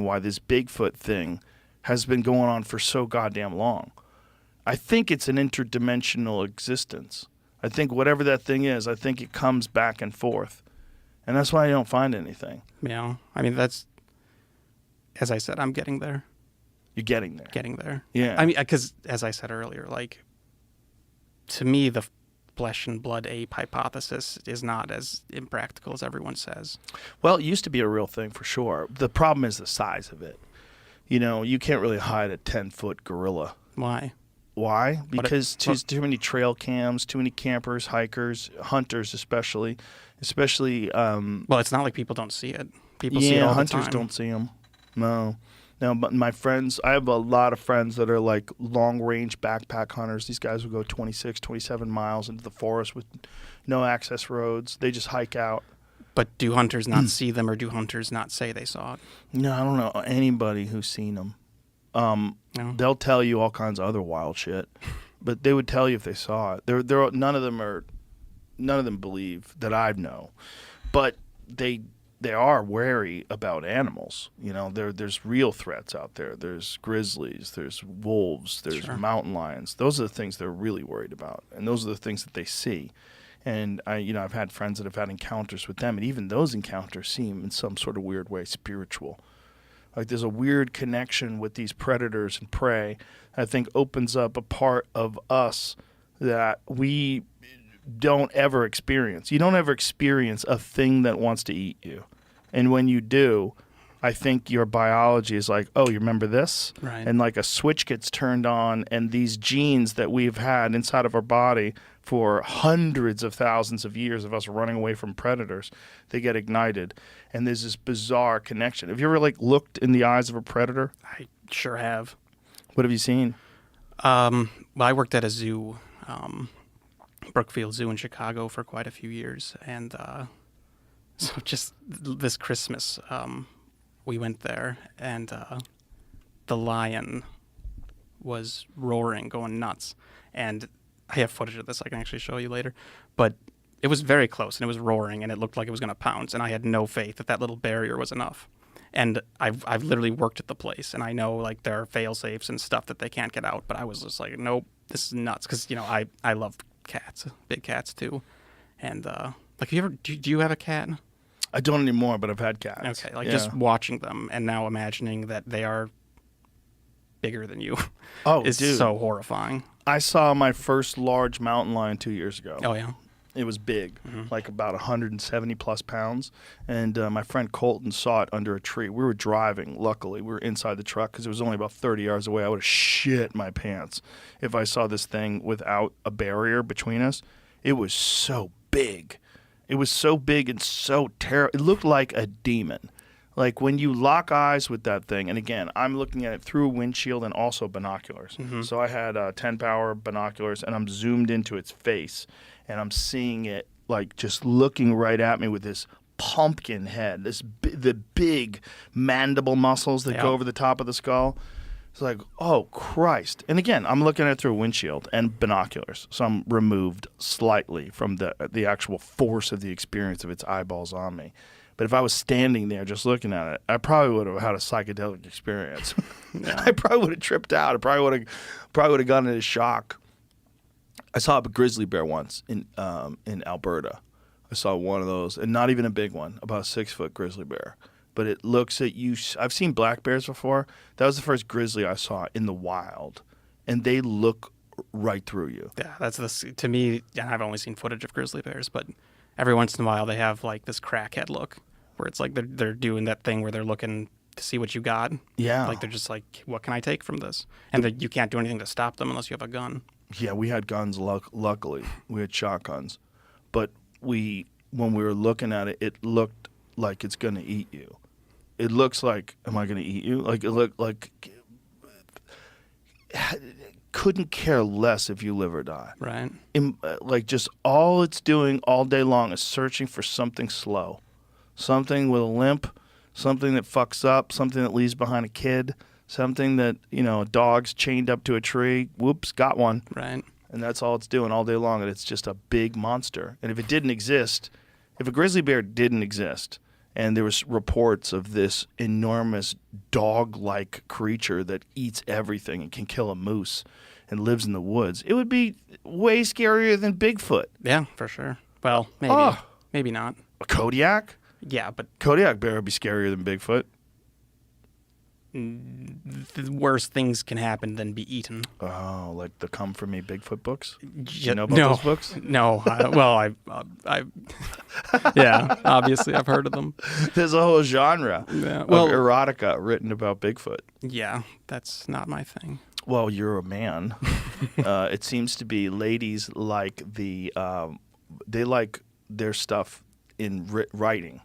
why this Bigfoot thing has been going on for so goddamn long. I think it's an interdimensional existence. I think whatever that thing is, I think it comes back and forth. And that's why I don't find anything. Yeah. I mean, that's, as I said, I'm getting there. You're getting there. Getting there. Yeah. I mean, because as I said earlier, like, to me, the flesh and blood ape hypothesis is not as impractical as everyone says. Well, it used to be a real thing for sure. The problem is the size of it. You know, you can't really hide a 10-foot gorilla. Why? Why? Because too many trail cams, too many campers, hikers, hunters especially. Well, it's not like people don't see it. People see it all the time. Yeah, hunters don't see them. No. Now, but my friends, I have a lot of friends that are like long-range backpack hunters. These guys will go 26, 27 miles into the forest with no access roads. They just hike out. But do hunters not see them, or do hunters not say they saw it? No, I don't know anybody who's seen them. No? They'll tell you all kinds of other wild shit, but they would tell you if they saw it. None of them believe that I know, but they are wary about animals. You know, there's real threats out there. There's grizzlies, there's wolves, there's mountain lions. Those are the things they're really worried about, and those are the things that they see. And I've had friends that have had encounters with them, and even those encounters seem in some sort of weird way spiritual. Like there's a weird connection with these predators and prey, I think opens up a part of us that we don't ever experience. You don't ever experience a thing that wants to eat you. And when you do, I think your biology is like, oh, you remember this? Right. And like a switch gets turned on, and these genes that we've had inside of our body for hundreds of thousands of years of us running away from predators, they get ignited. And there's this bizarre connection. Have you ever like looked in the eyes of a predator? I sure have. What have you seen? Well, I worked at a zoo, Brookfield Zoo in Chicago for quite a few years. And so just this Christmas, we went there, and the lion was roaring, going nuts. And I have footage of this I can actually show you later. But it was very close, and it was roaring, and it looked like it was going to pounce. And I had no faith that that little barrier was enough. And I've literally worked at the place, and I know like there are fail-safes and stuff that they can't get out. But I was just like, nope, this is nuts. Because, you know, I love cats, big cats too. And like, do you have a cat? I don't anymore, but I've had cats. Okay, just watching them and now imagining that they are bigger than you is so horrifying. I saw my first large mountain lion 2 years ago. Oh, yeah? It was big, like about 170 plus pounds. And my friend Colton saw it under a tree. We were driving, luckily. We were inside the truck because it was only about 30 yards away. I would have shit my pants if I saw this thing without a barrier between us. It was so big. It was so big and so terrible. It looked like a demon. Like when you lock eyes with that thing, and again, I'm looking at it through a windshield and also binoculars. So I had 10-power binoculars, and I'm zoomed into its face, and I'm seeing it like just looking right at me with this pumpkin head, the big mandible muscles that go over the top of the skull. It's like, oh, Christ. And again, I'm looking at it through a windshield and binoculars, so I'm removed slightly from the actual force of the experience of its eyeballs on me. But if I was standing there just looking at it, I probably would have had a psychedelic experience. I probably would have tripped out. I probably would have gone into shock. I saw a grizzly bear once in Alberta. I saw one of those, and not even a big one, about a 6-foot grizzly bear. But it looks at you. I've seen black bears before. That was the first grizzly I saw in the wild, and they look right through you. Yeah, to me, and I've only seen footage of grizzly bears, but every once in a while they have like this crackhead look where it's like they're doing that thing where they're looking to see what you got. Yeah. Like they're just like, what can I take from this? And you can't do anything to stop them unless you have a gun. Yeah, we had guns, luckily. We had shotguns. But when we were looking at it, it looked like it's going to eat you. It looks like, am I going to eat you? Like, it looked like, couldn't care less if you live or die. Right. Like, just all it's doing all day long is searching for something slow. Something with a limp, something that fucks up, something that leaves behind a kid, something that, a dog's chained up to a tree. Whoops, got one. Right. And that's all it's doing all day long, and it's just a big monster. And if it didn't exist, if a grizzly bear didn't exist, and there was reports of this enormous dog-like creature that eats everything and can kill a moose and lives in the woods. It would be way scarier than Bigfoot. Yeah, for sure. Well, maybe. Oh. Maybe not. A Kodiak? Yeah, but Kodiak bear would be scarier than Bigfoot. the worst things can happen than be eaten. Oh, like the Come For Me Bigfoot books? You know about those books? No. Yeah, obviously I've heard of them. There's a whole genre Yeah, of well- erotica written about Bigfoot. Yeah, that's not my thing. Well, you're a man. It seems to be ladies like they like their stuff in writing.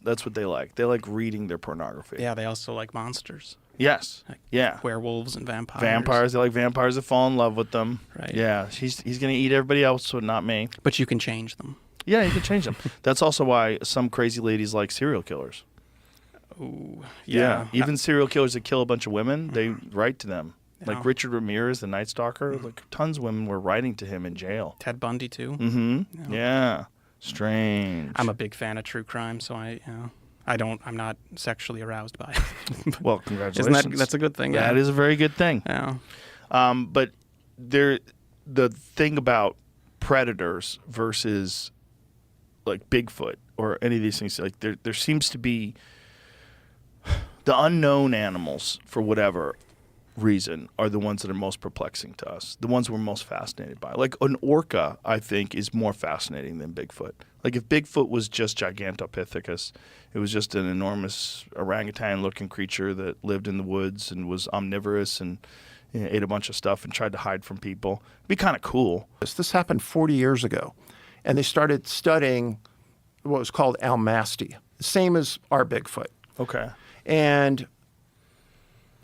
That's what they like. They like reading their pornography. Yeah, they also like monsters. Yes. Like Yeah. werewolves and vampires. Vampires. They like vampires that fall in love with them. Right. Yeah. He's gonna eat everybody else, so not me. But you can change them. Yeah, you can change them. That's also why some crazy ladies like serial killers. Ooh, Yeah. yeah. Even serial killers that kill a bunch of women, they write to them. Yeah. Like Richard Ramirez, the Night Stalker. Like tons of women were writing to him in jail. Ted Bundy too. Mm-hmm. Yeah. Strange. I'm a big fan of true crime, so I'm not sexually aroused by it. Well, congratulations. That's a good thing? That is a very good thing. Yeah. But the thing about predators versus like Bigfoot or any of these things, like there seems to be the unknown animals for whatever reason are the ones that are most perplexing to us, the ones we're most fascinated by. Like an orca, I think, is more fascinating than Bigfoot. Like if Bigfoot was just Gigantopithecus, it was just an enormous orangutan-looking creature that lived in the woods and was omnivorous and ate a bunch of stuff and tried to hide from people. It'd be kind of cool. This happened 40 years ago, and they started studying what was called Almasty, same as our Bigfoot. Okay. And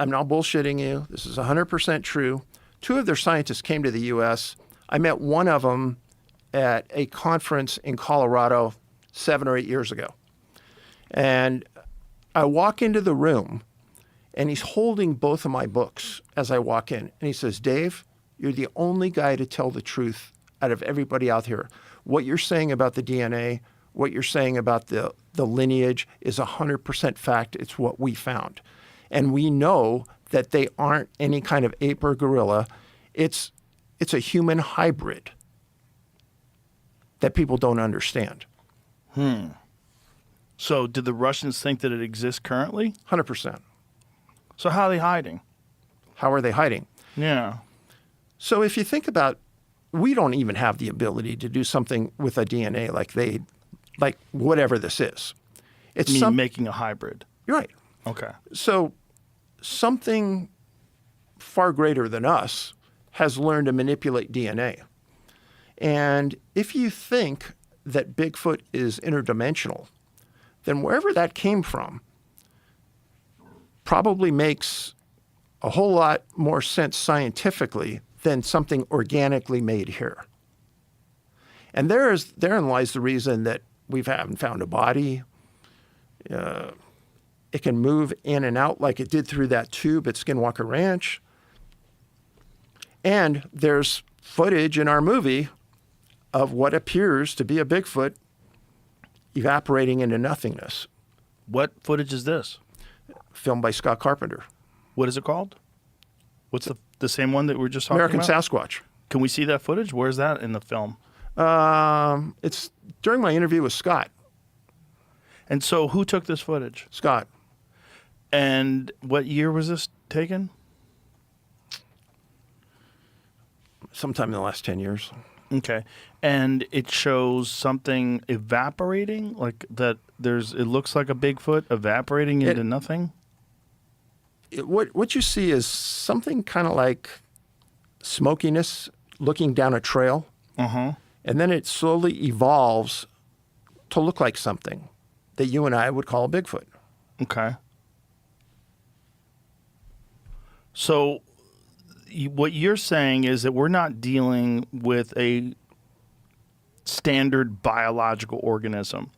I'm not bullshitting you. This is 100% true. 2 of their scientists came to the U.S. I met one of them at a conference in Colorado 7 or 8 years ago. And I walk into the room, and he's holding both of my books as I walk in. And he says, Dave, you're the only guy to tell the truth out of everybody out here. What you're saying about the DNA, what you're saying about the lineage is 100% fact. It's what we found. And we know that they aren't any kind of ape or gorilla. It's a human hybrid that people don't understand. So did the Russians think that it exists currently? 100%. So how are they hiding? How are they hiding? Yeah. So if you think about, we don't even have the ability to do something with a DNA like whatever this is. It's You mean making a hybrid? You're right. Okay. So something far greater than us has learned to manipulate DNA. And if you think that Bigfoot is interdimensional, then wherever that came from probably makes a whole lot more sense scientifically than something organically made here. And therein lies the reason that we haven't found a body. It can move in and out like it did through that tube at Skinwalker Ranch. And there's footage in our movie of what appears to be a Bigfoot evaporating into nothingness, What footage is this? filmed by Scott Carpenter. What is it called? What's the same one that we were just talking American about? Sasquatch. Can we see that footage? Where's that in the film? It's during my interview with Scott. And so who took this footage? Scott. And what year was this taken? Sometime in the last 10 years. Okay. And it shows something evaporating, like that it looks like a Bigfoot evaporating into nothing? What you see is something kind of like smokiness looking down a trail. Uh-huh. And then it slowly evolves to look like something that you and I would call a Bigfoot. Okay. So what you're saying is that we're not dealing with a standard biological organism.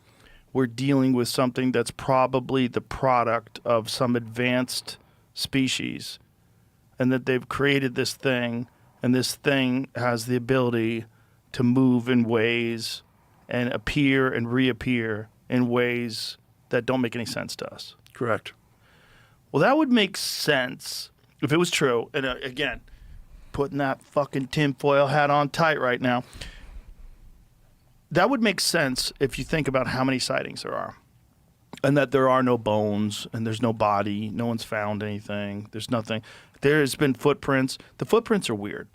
We're dealing with something that's probably the product of some advanced species, and that they've created this thing, and this thing has the ability to move in ways and appear and reappear in ways that don't make any sense to us. Correct. Well, that would make sense if it was true. And again, putting that fucking tinfoil hat on tight right now. That would make sense if you think about how many sightings there are. And that there are no bones, and there's no body, no one's found anything, there's nothing. There's been footprints. The footprints are weird.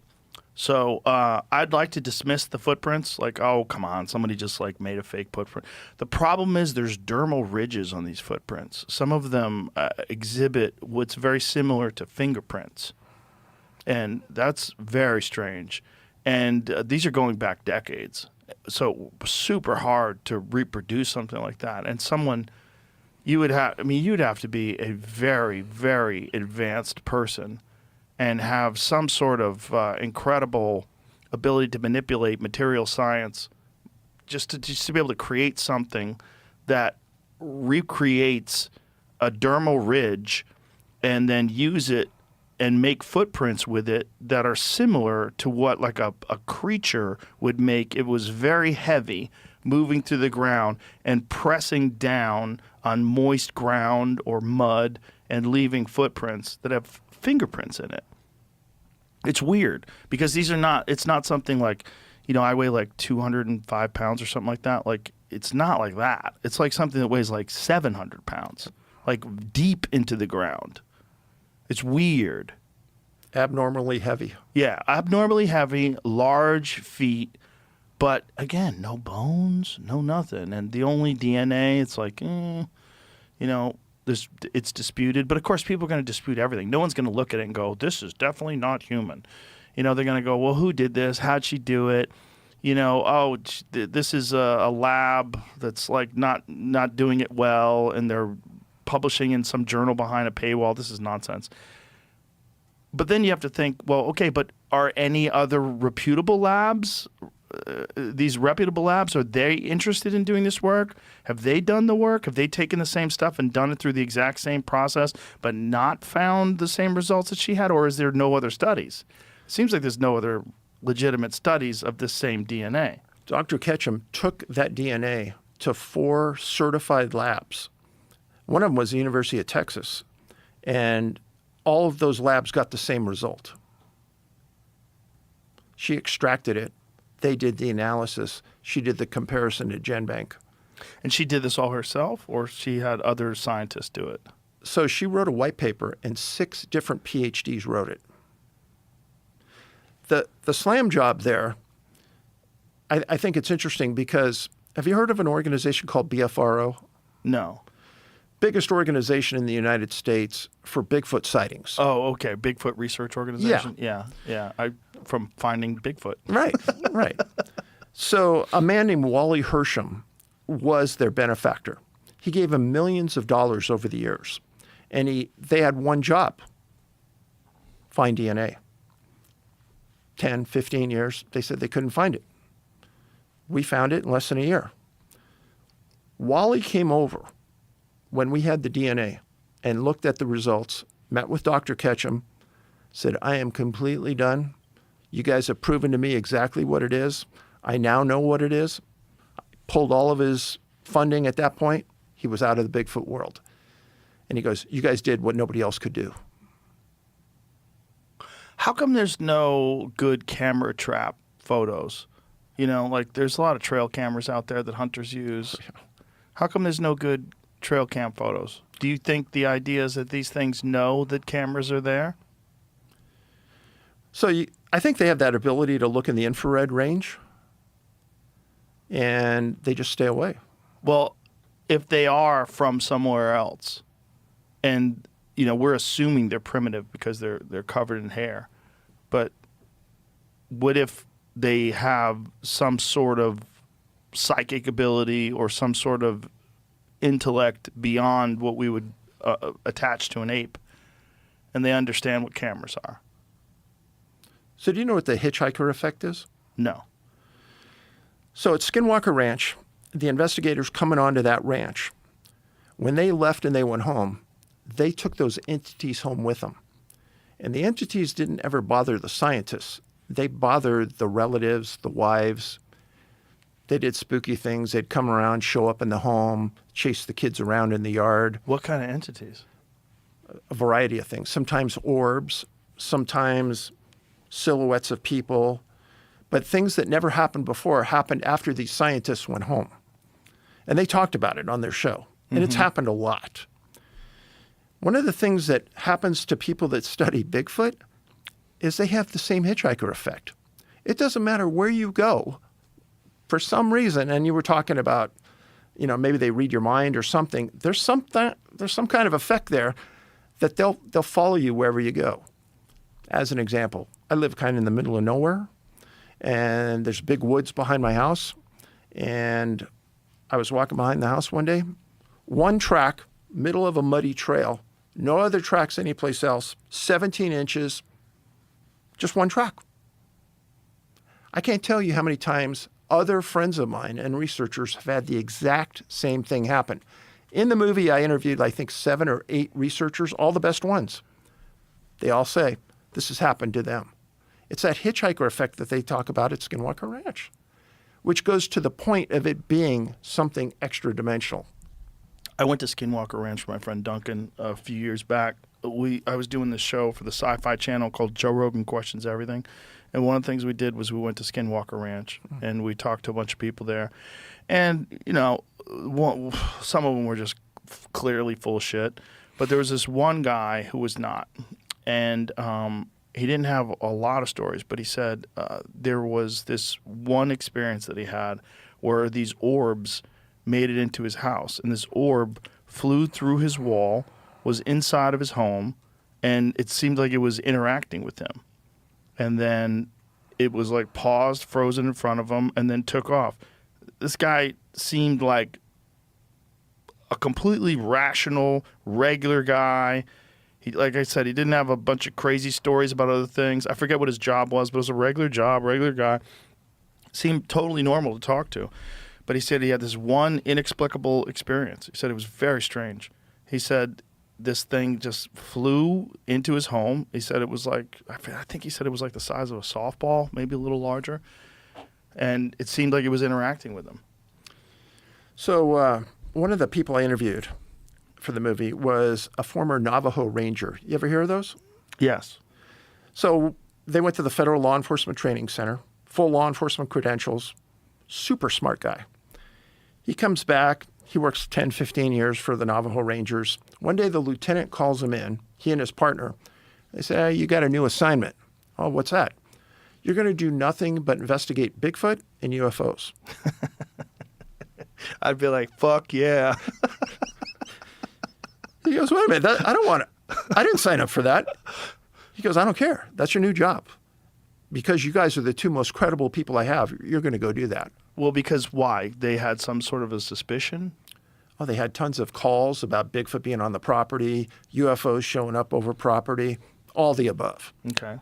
So I'd like to dismiss the footprints, like, oh, come on, somebody just like made a fake footprint. The problem is there's dermal ridges on these footprints. Some of them exhibit what's very similar to fingerprints. And that's very strange. And these are going back decades. So super hard to reproduce something like that. And someone... you'd have to be a very, very advanced person and have some sort of incredible ability to manipulate material science just to be able to create something that recreates a dermal ridge and then use it and make footprints with it that are similar to what like a creature would make. It was very heavy, moving through the ground and pressing down on moist ground or mud and leaving footprints that have fingerprints in it. It's weird because it's not something like, I weigh like 205 pounds or something like that. Like, it's not like that. It's like something that weighs like 700 pounds, like deep into the ground. It's weird. Abnormally heavy. Yeah, abnormally heavy, large feet. But again, no bones, no nothing. And the only DNA, it's like, it's disputed. But of course, people are going to dispute everything. No one's going to look at it and go, this is definitely not human. They're going to go, well, who did this? How'd she do it? This is a lab that's like not doing it well, and they're publishing in some journal behind a paywall. This is nonsense. But then you have to think, well, okay, but are any other reputable labs? These reputable labs, are they interested in doing this work? Have they done the work? Have they taken the same stuff and done it through the exact same process but not found the same results that she had? Or is there no other studies? It seems like there's no other legitimate studies of this same DNA. Dr. Ketchum took that DNA to 4 certified labs. One of them was the University of Texas, and all of those labs got the same result. She extracted it. They did the analysis. She did the comparison to GenBank. And she did this all herself, or she had other scientists do it? So she wrote a white paper, and 6 different PhDs wrote it. The slam job there, I think it's interesting because, have you heard of an organization called BFRO? No. Biggest organization in the United States for Bigfoot sightings. Oh, okay. Bigfoot Research Organization? Yeah. From Finding Bigfoot. Right. So a man named Wally Hersham was their benefactor. He gave them millions of dollars over the years. And they had one job, find DNA. 10, 15 years, they said they couldn't find it. We found it in less than a year. Wally came over when we had the DNA and looked at the results, met with Dr. Ketchum, said, I am completely done. You guys have proven to me exactly what it is. I now know what it is. Pulled all of his funding at that point. He was out of the Bigfoot world. And he goes, you guys did what nobody else could do. How come there's no good camera trap photos? Like there's a lot of trail cameras out there that hunters use. How come there's no good trail cam photos? Do you think the idea is that these things know that cameras are there? So I think they have that ability to look in the infrared range, and they just stay away. Well, if they are from somewhere else, and we're assuming they're primitive because they're covered in hair, but what if they have some sort of psychic ability or some sort of intellect beyond what we would attach to an ape, and they understand what cameras are? So do you know what the hitchhiker effect is? No. So at Skinwalker Ranch, the investigators coming onto that ranch, when they left and they went home, they took those entities home with them. And the entities didn't ever bother the scientists. They bothered the relatives, the wives. They did spooky things. They'd come around, show up in the home, chase the kids around in the yard. What kind of entities? A variety of things. Sometimes orbs, sometimes silhouettes of people, but things that never happened before happened after these scientists went home. And they talked about it on their show. And it's happened a lot. One of the things that happens to people that study Bigfoot is they have the same hitchhiker effect. It doesn't matter where you go. For some reason, and you were talking about, maybe they read your mind or something. There's some kind of effect there that they'll follow you wherever you go. As an example, I live kind of in the middle of nowhere, and there's big woods behind my house. And I was walking behind the house one day, one track, middle of a muddy trail, no other tracks anyplace else, 17 inches, just one track. I can't tell you how many times other friends of mine and researchers have had the exact same thing happen. In the movie, I interviewed, I think, 7 or 8 researchers, all the best ones. They all say this has happened to them. It's that hitchhiker effect that they talk about at Skinwalker Ranch, which goes to the point of it being something extra-dimensional. I went to Skinwalker Ranch with my friend Duncan a few years back. I was doing this show for the Sci-Fi Channel called Joe Rogan Questions Everything. And one of the things we did was we went to Skinwalker Ranch and we talked to a bunch of people there. And, some of them were just clearly full of shit. But there was this one guy who was not. And he didn't have a lot of stories, but he said there was this one experience that he had where these orbs made it into his house. And this orb flew through his wall, was inside of his home, and it seemed like it was interacting with him. And then it was like paused, frozen in front of him, and then took off. This guy seemed like a completely rational, regular guy. He, like I said, he didn't have a bunch of crazy stories about other things. I forget what his job was, but it was a regular job, regular guy. Seemed totally normal to talk to. But he said he had this one inexplicable experience. He said it was very strange. He said this thing just flew into his home. He said it was like, I think he said it was like the size of a softball, maybe a little larger. And it seemed like it was interacting with him. So one of the people I interviewed for the movie was a former Navajo Ranger. You ever hear of those? Yes. So they went to the Federal Law Enforcement Training Center, full law enforcement credentials, super smart guy. He comes back. He works 10, 15 years for the Navajo Rangers. One day the lieutenant calls him in, he and his partner. They say, hey, you got a new assignment. Oh, what's that? You're going to do nothing but investigate Bigfoot and UFOs. I'd be like, fuck yeah. He goes, wait a minute, I didn't sign up for that. He goes, I don't care. That's your new job. Because you guys are the two most credible people I have, you're going to go do that. Well, because why? They had some sort of a suspicion? Oh, they had tons of calls about Bigfoot being on the property, UFOs showing up over property, all the above. Okay.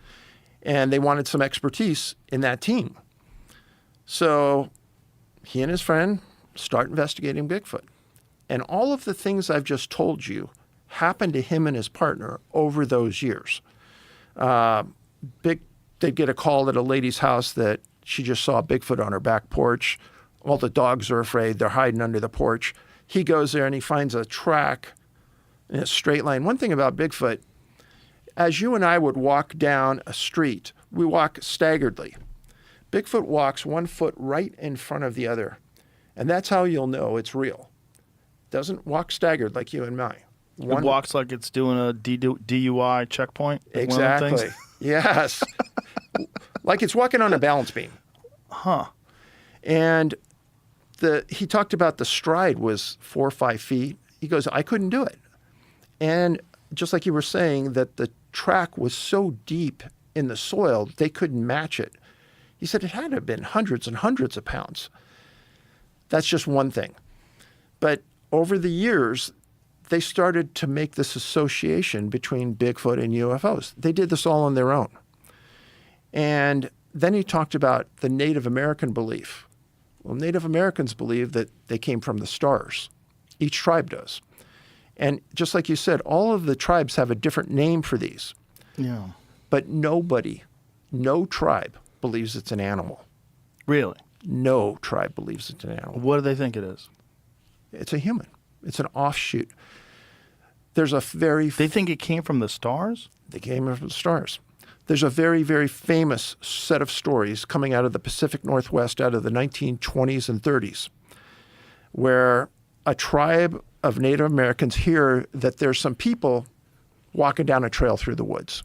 And they wanted some expertise in that team. So he and his friend start investigating Bigfoot. And all of the things I've just told you happened to him and his partner over those years. They'd get a call at a lady's house that she just saw Bigfoot on her back porch. All the dogs are afraid. They're hiding under the porch. He goes there and he finds a track in a straight line. One thing about Bigfoot, as you and I would walk down a street, we walk staggeredly. Bigfoot walks 1 foot right in front of the other. And that's how you'll know it's real. Doesn't walk staggered like you and me. It walks like it's doing a DUI checkpoint. Like exactly. Yes. Like it's walking on a balance beam. Huh. And he talked about the stride was 4 or 5 feet. He goes, I couldn't do it. And just like you were saying, that the track was so deep in the soil, they couldn't match it. He said it had to have been hundreds and hundreds of pounds. That's just one thing. But over the years, they started to make this association between Bigfoot and UFOs. They did this all on their own. And then he talked about the Native American belief. Well, Native Americans believe that they came from the stars. Each tribe does. And just like you said, all of the tribes have a different name for these. Yeah. But no tribe believes it's an animal. Really? No tribe believes it's an animal. What do they think it is? It's a human. It's an offshoot. There's a very... They think it came from the stars? They came from the stars. There's a very, very famous set of stories coming out of the Pacific Northwest out of the 1920s and 30s, where a tribe of Native Americans hear that there's some people walking down a trail through the woods.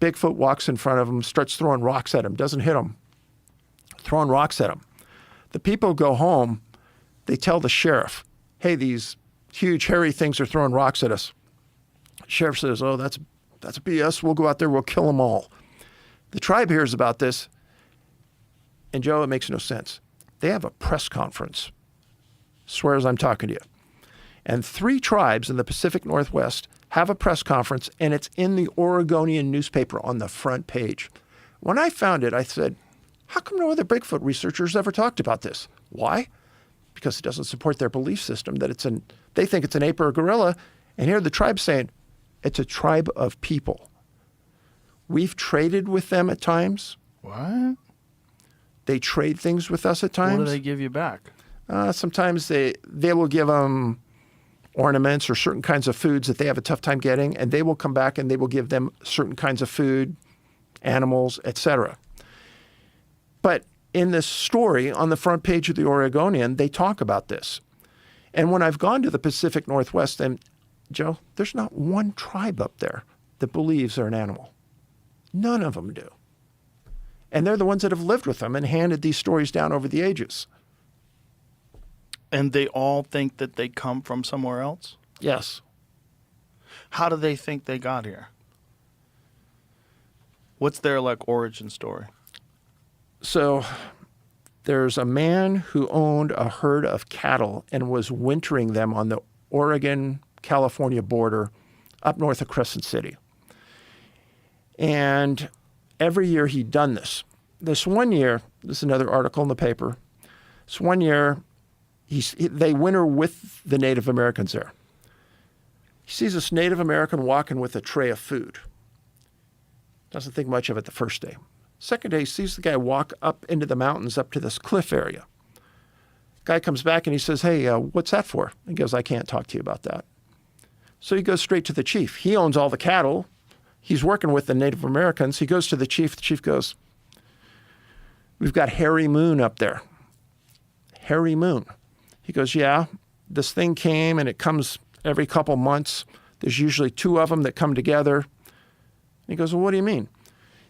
Bigfoot walks in front of them, starts throwing rocks at him, doesn't hit him, throwing rocks at him. The people go home, they tell the sheriff, hey, these huge hairy things are throwing rocks at us. Sheriff says, oh, that's BS. We'll go out there, we'll kill them all. The tribe hears about this, and Joe, it makes no sense. They have a press conference. Swears I'm talking to you. And 3 tribes in the Pacific Northwest have a press conference, and it's in the Oregonian newspaper on the front page. When I found it, I said, how come no other Bigfoot researchers ever talked about this? Why? Because it doesn't support their belief system that they think it's an ape or a gorilla. And here the tribe's saying, it's a tribe of people. We've traded with them at times. What? They trade things with us at times. What do they give you back? Sometimes they will give them ornaments or certain kinds of foods that they have a tough time getting, and they will come back and they will give them certain kinds of food, animals, etc. But in this story on the front page of the Oregonian, they talk about this. And when I've gone to the Pacific Northwest, and Joe, there's not one tribe up there that believes they're an animal. None of them do. And they're the ones that have lived with them and handed these stories down over the ages. And they all think that they come from somewhere else? Yes. How do they think they got here? What's their origin story? So there's a man who owned a herd of cattle and was wintering them on the Oregon-California border up north of Crescent City. And every year he'd done this. This one year, this is another article in the paper, this one year they winter with the Native Americans there. He sees this Native American walking with a tray of food. Doesn't think much of it the first day. Second day, he sees the guy walk up into the mountains up to this cliff area. Guy comes back and he says, hey, what's that for? He goes, I can't talk to you about that. So he goes straight to the chief. He owns all the cattle. He's working with the Native Americans. He goes to the chief. The chief goes, we've got Harry Moon up there. Harry Moon. He goes, yeah, this thing came and it comes every couple months. There's usually 2 of them that come together. And he goes, well, what do you mean?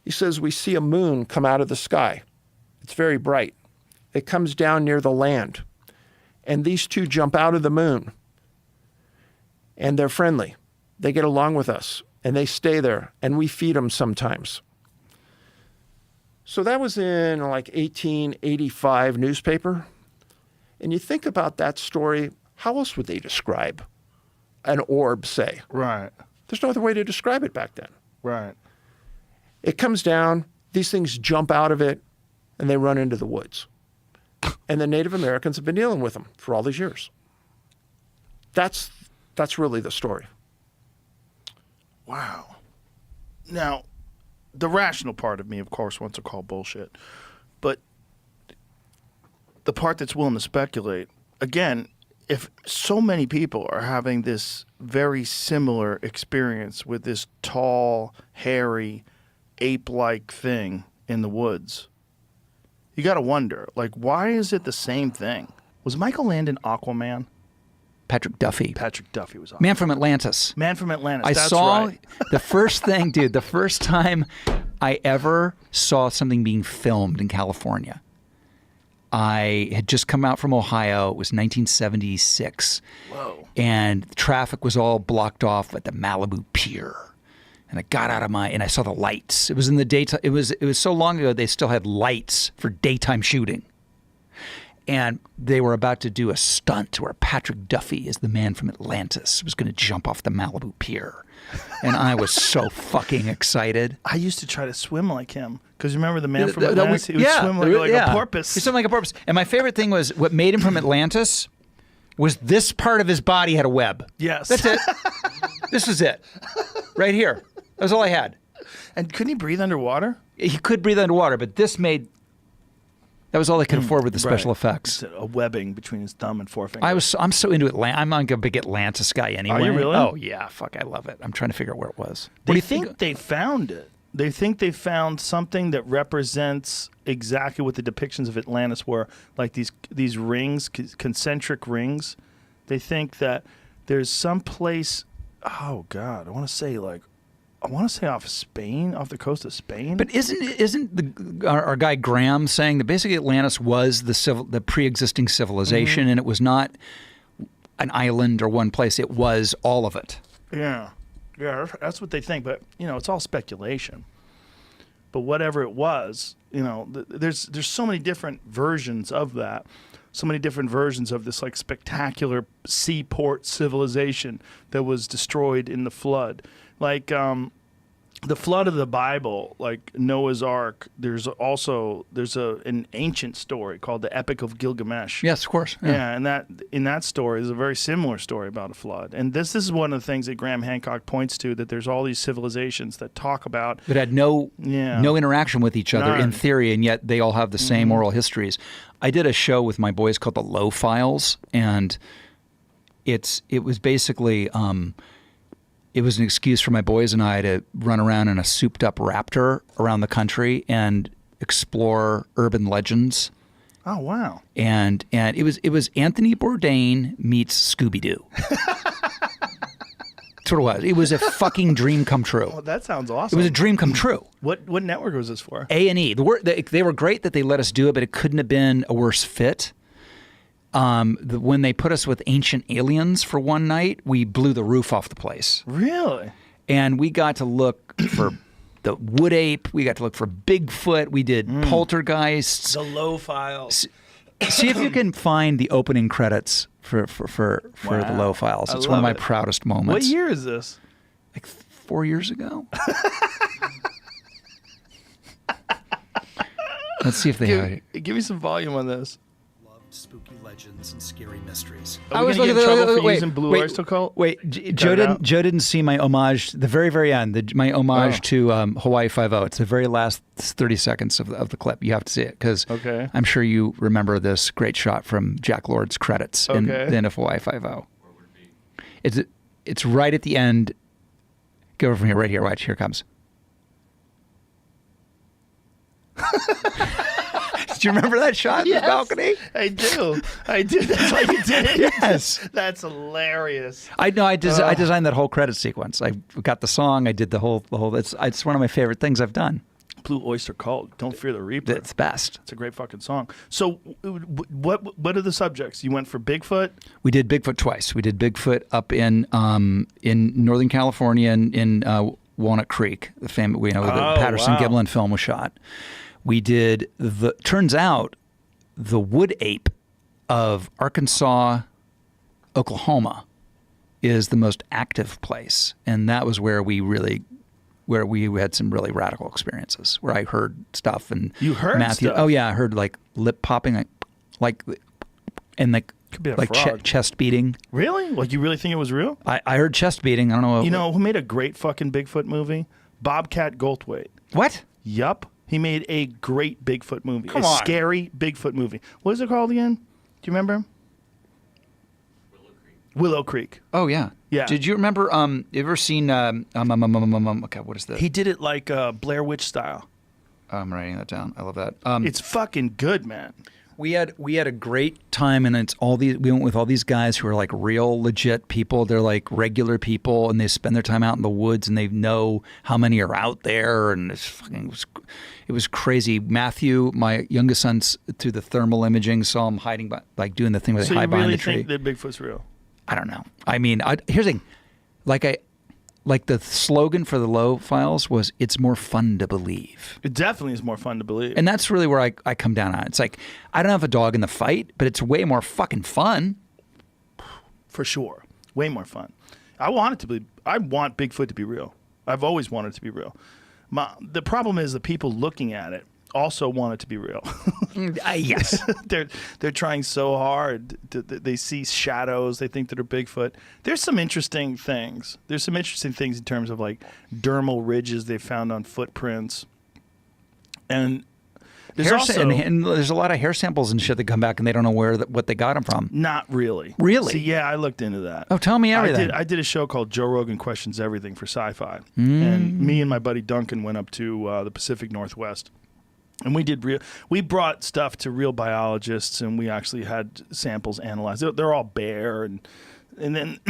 He says, we see a moon come out of the sky. It's very bright. It comes down near the land. And these 2 jump out of the moon. And they're friendly. They get along with us. And they stay there. And we feed them sometimes. So that was in 1885 newspaper. And you think about that story, how else would they describe an orb, say? Right. There's no other way to describe it back then. Right. It comes down, these things jump out of it, and they run into the woods. And the Native Americans have been dealing with them for all these years. That's really the story. Wow. Now, the rational part of me, of course, wants to call bullshit. But the part that's willing to speculate, again, if so many people are having this very similar experience with this tall, hairy, ape-like thing in the woods, you got to wonder, why is it the same thing? Was Michael Landon Aquaman? Patrick Duffy. Patrick Duffy was Aquaman. Man from Atlantis. Man from Atlantis. I That's saw right. the first thing, dude, the first time I ever saw something being filmed in California. I had just come out from Ohio. It was 1976. Whoa. And the traffic was all blocked off at the Malibu Pier. And I got out of and I saw the lights. It was in the daytime. It was so long ago they still had lights for daytime shooting. And they were about to do a stunt where Patrick Duffy is the man from Atlantis, was going to jump off the Malibu Pier. And I was so fucking excited. I used to try to swim like him. Because remember the man from Atlantis? He would swim like a porpoise. He swam like a porpoise. And my favorite thing was what made him from Atlantis was this part of his body had a web. Yes. That's it. This was it. Right here. That was all I had. And couldn't he breathe underwater? He could breathe underwater, but this made That was all they could afford with the special Right. effects. It's a webbing between his thumb and forefinger. I'm so into Atlantis. I'm like a big Atlantis guy anyway. Are you really? Oh yeah, fuck, I love it. I'm trying to figure out where it was. What do They you think they found it. They think they found something that represents exactly what the depictions of Atlantis were, like these rings, concentric rings. They think that there's some place. Oh God, I want to say off Spain, off the coast of Spain. But isn't our guy Graham saying that basically Atlantis was the pre-existing civilization, and it was not an island or one place; it was all of it. Yeah, that's what they think. But it's all speculation. But whatever it was, there's so many different versions of that. So many different versions of this like spectacular seaport civilization that was destroyed in the flood. Like the flood of the Bible, like Noah's Ark, there's an ancient story called the Epic of Gilgamesh. Yes, of course. Yeah, and in that story is a very similar story about a flood. And this is one of the things that Graham Hancock points to, that there's all these civilizations that talk about That had no interaction with each other in None. theory, and yet they all have the same oral histories. I did a show with my boys called The Low Files, and it was basically it was an excuse for my boys and I to run around in a souped-up Raptor around the country and explore urban legends. Oh wow. And it was Anthony Bourdain meets Scooby-Doo. That's what it was. It was a fucking dream come true. Well, that sounds It awesome. was a dream come true. What network was this for? A&E. They were great that they let us do it, but it couldn't have been a worse fit. When they put us with Ancient Aliens for one night, we blew the roof off the place. Really? And we got to look for the wood ape. We got to look for Bigfoot. We did poltergeists. The Low Files. See if you can find the opening credits for the Wow. Low Files. I It's one of love my it. proudest moments. What year is this? Like 4 years ago. Let's see if they have it. Give me some volume on this. Loved spooky legends and scary mysteries. Are we gonna get in trouble for using Blue Oyster Cult? Joe it out. didn't see my homage. The very, very end. My homage Oh. to Hawaii Five-0. It's the very last 30 seconds of the clip. You have to see it because Okay. I'm sure you remember this great shot from Jack Lord's credits in Okay. the end of Hawaii Five-0. It's right at the end. Go over from here, right here. Watch, here it comes. Do you remember that shot in the balcony? I do. That's why you did it. Yes. That's hilarious. I know. I designed that whole credit sequence. I got the song. I did the whole. It's one of my favorite things I've done. Blue Oyster Cult. Don't Fear the Reaper. It's best. It's a great fucking song. So, what are the subjects? You went for Bigfoot? We did Bigfoot twice. We did Bigfoot up in Northern California in Walnut Creek, the the Patterson-Gimlin film was shot. We did turns out the wood ape of Arkansas, Oklahoma is the most active place, and that was where we had some really radical experiences where I heard stuff. And You heard Matthew, stuff? Oh yeah, I heard like lip popping, and Could be a like frog. chest beating. Really? Like, you really think it was real? I heard chest beating. I don't know. You know who made a great fucking Bigfoot movie? Bobcat Goldthwait. What? Yup. He made a great Bigfoot movie. Come a on. scary Bigfoot movie. What is it called again? Do you remember? Willow Creek. Oh yeah. Yeah. Did you remember? You ever seen? Okay, what is that? He did it like Blair Witch style. I'm writing that down. I love that. It's fucking good, man. We had a great time, and it's all these. We went with all these guys who are like real legit people. They're like regular people, and they spend their time out in the woods, and they know how many are out there, and it was crazy. Matthew, my youngest son, through the thermal imaging, saw him hiding, like doing the thing where they So you hide behind really the tree. think that Bigfoot's real? I don't know. I mean, here's the thing. Like the slogan for the Low Files was, "It's more fun to believe." It definitely is more fun to believe. And that's really where I come down on it. It's like, I don't have a dog in the fight, but it's way more fucking fun. For sure. Way more fun. I want Bigfoot to be real. I've always wanted it to be real. The problem is the people looking at it also want it to be real. Yes. They're trying so hard. They see shadows. They think that are Bigfoot. There's some interesting things. There's some interesting things in terms of like dermal ridges they found on footprints. And There's and there's a lot of hair samples and shit that come back and they don't know what they got them from. Not really. Really? See, yeah, I looked into that. Oh, tell me everything. I did a show called Joe Rogan Questions Everything for Sci-Fi. And me and my buddy Duncan went up to the Pacific Northwest. And we brought stuff to real biologists, and we actually had samples analyzed. They're all bare, and then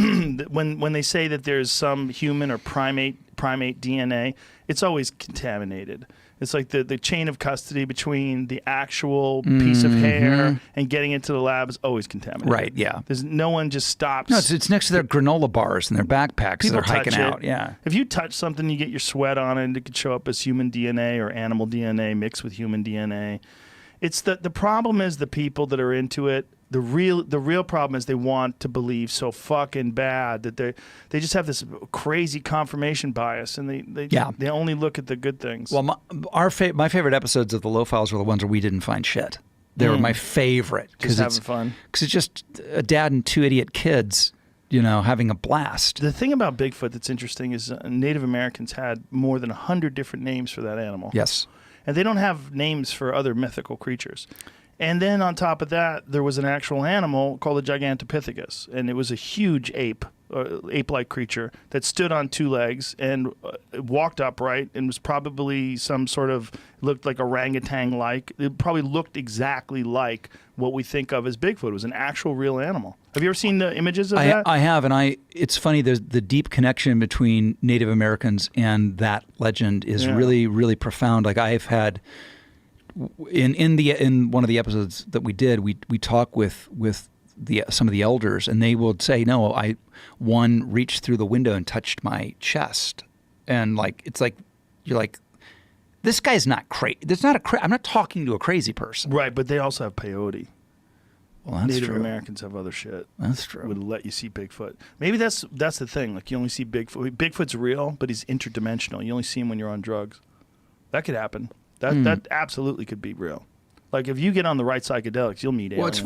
when they say that there's some human or primate DNA, it's always contaminated. It's like the chain of custody between the actual piece of hair and getting it to the lab is always contaminated. Right, yeah. There's no one just stops. No, it's next to their granola bars and their backpacks. People they're hiking touch out. it. Yeah. If you touch something, you get your sweat on it, and it could show up as human DNA or animal DNA mixed with human DNA. It's the problem is the people that are into it. The real problem is they want to believe so fucking bad that they just have this crazy confirmation bias, and they only look at the good things. Well, my favorite episodes of the Low Files were the ones where we didn't find shit. They were my favorite just having fun. Because it's just a dad and two idiot kids, having a blast. The thing about Bigfoot that's interesting is Native Americans had more than 100 different names for that animal. Yes. And they don't have names for other mythical creatures. And then on top of that, there was an actual animal called a Gigantopithecus, and it was a huge ape-like creature that stood on two legs and walked upright and was probably some sort of, looked like orangutan-like. It probably looked exactly like what we think of as Bigfoot. It was an actual real animal. Have you ever seen the images of that? I have, and it's funny, there's the deep connection between Native Americans and that legend is really, really profound. Like I've had... In one of the episodes that we did, we talk with some of the elders, and they will say, "No, one reached through the window and touched my chest," and it's like you're like, this guy's not crazy. I'm not talking to a crazy person, right? But they also have peyote. Well, that's Native true. Americans have other shit. That's true. Would let you see Bigfoot. Maybe that's the thing. Like you only see Bigfoot. Bigfoot's real, but he's interdimensional. You only see him when you're on drugs. That could happen. That absolutely could be real. Like if you get on the right psychedelics, you'll meet aliens.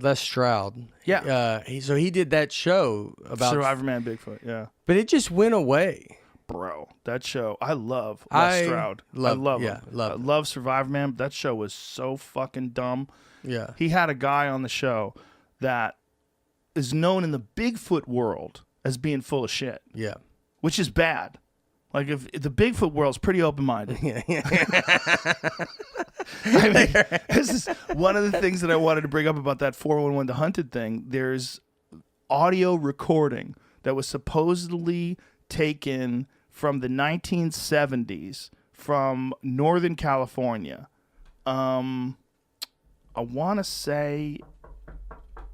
Les Stroud. Yeah. He did that show about Survivorman Bigfoot. Yeah. but it just went away. Bro, that show, I love Les Stroud. I love him. I love Survivorman. That show was so fucking dumb. Yeah. He had a guy on the show that is known in the Bigfoot world as being full of shit. Yeah. Which is bad. Like if the Bigfoot world's pretty open-minded. I mean, this is one of the things that I wanted to bring up about that 411 The Hunted thing. There's audio recording that was supposedly taken from the 1970s from Northern California. I want to say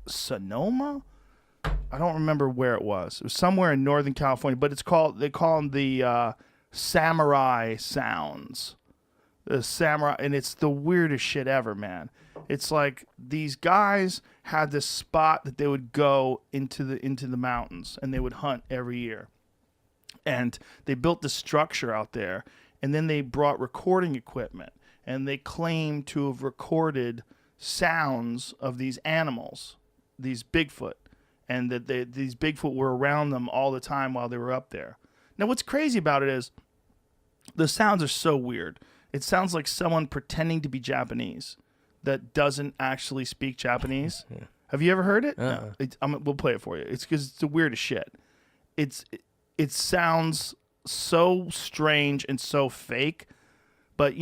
Sonoma. I don't remember where it was. It was somewhere in Northern California, but they call them the samurai sounds. The samurai, and it's the weirdest shit ever, man. It's like these guys had this spot that they would go into the mountains, and they would hunt every year. And they built this structure out there, and then they brought recording equipment, and they claimed to have recorded sounds of these animals, these Bigfoot. And that these Bigfoot were around them all the time while they were up there. Now, what's crazy about it is the sounds are so weird. It sounds like someone pretending to be Japanese that doesn't actually speak Japanese. Yeah. Have you ever heard it? No. We'll play it for you. It's because it's the weirdest shit. It sounds so strange and so fake. But,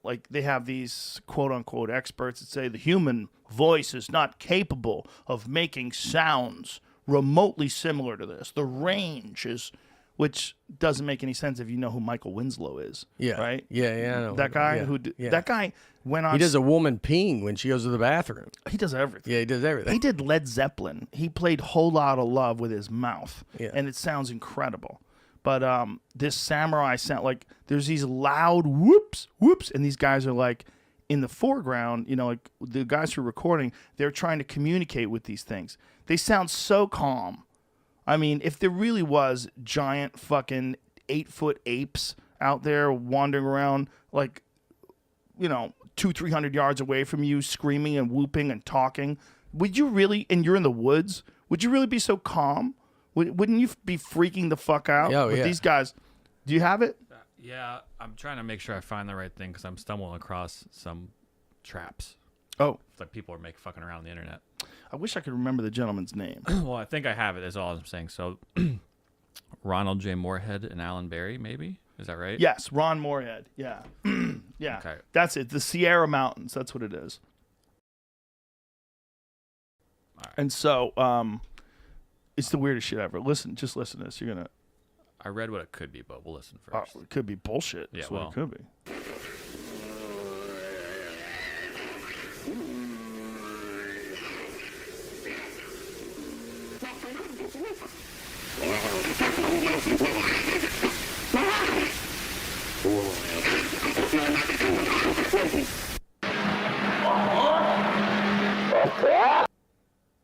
like they have these quote-unquote experts that say the human voice is not capable of making sounds remotely similar to this. The range is, which doesn't make any sense if you know who Michael Winslow is. Yeah. Right? Yeah, I know. That guy that guy went on. He does a woman peeing when she goes to the bathroom. He does everything. Yeah, he does everything. He did Led Zeppelin. He played Whole Lotta Love with his mouth. Yeah. And it sounds incredible. But this samurai sound, like there's these loud whoops, and these guys are like in the foreground, like the guys who are recording, they're trying to communicate with these things. They sound so calm. I mean, if there really was giant fucking 8-foot apes out there wandering around like, 200-300 yards away from you, screaming and whooping and talking, would you really, and you're in the woods, would you really be so calm? Wouldn't you be freaking the fuck out? Oh, with yeah. These guys, do you have it? Yeah, I'm trying to make sure I find the right thing because I'm stumbling across some traps. Oh, It's like people are fucking around on the internet. I wish I could remember the gentleman's name. Well, I think I have it. Is all I'm saying. So, Ronald J. Moorhead and Alan Berry, maybe is that right? Yes, Ron Moorhead. Yeah, yeah. Okay. That's it. The Sierra Mountains. That's what it is. All right. And so, it's the weirdest shit ever. Just listen to this. You're gonna. I read what it could be, but we'll listen first. It could be bullshit. Yeah, That's what well. it could be.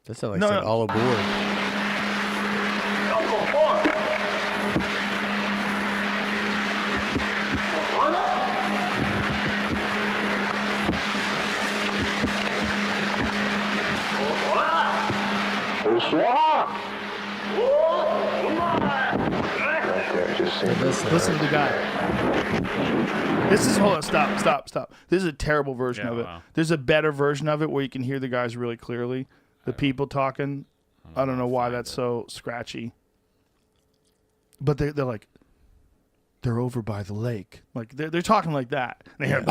That sounds like No, said no. all aboard. Listen to the guy. This is hold on, stop. This is a terrible version Yeah, of it. wow. There's a better version of it where you can hear the guys really clearly. The people talking. I don't know why that's so scratchy. But they're like, they're over by the lake. Like they're talking like that. And they hear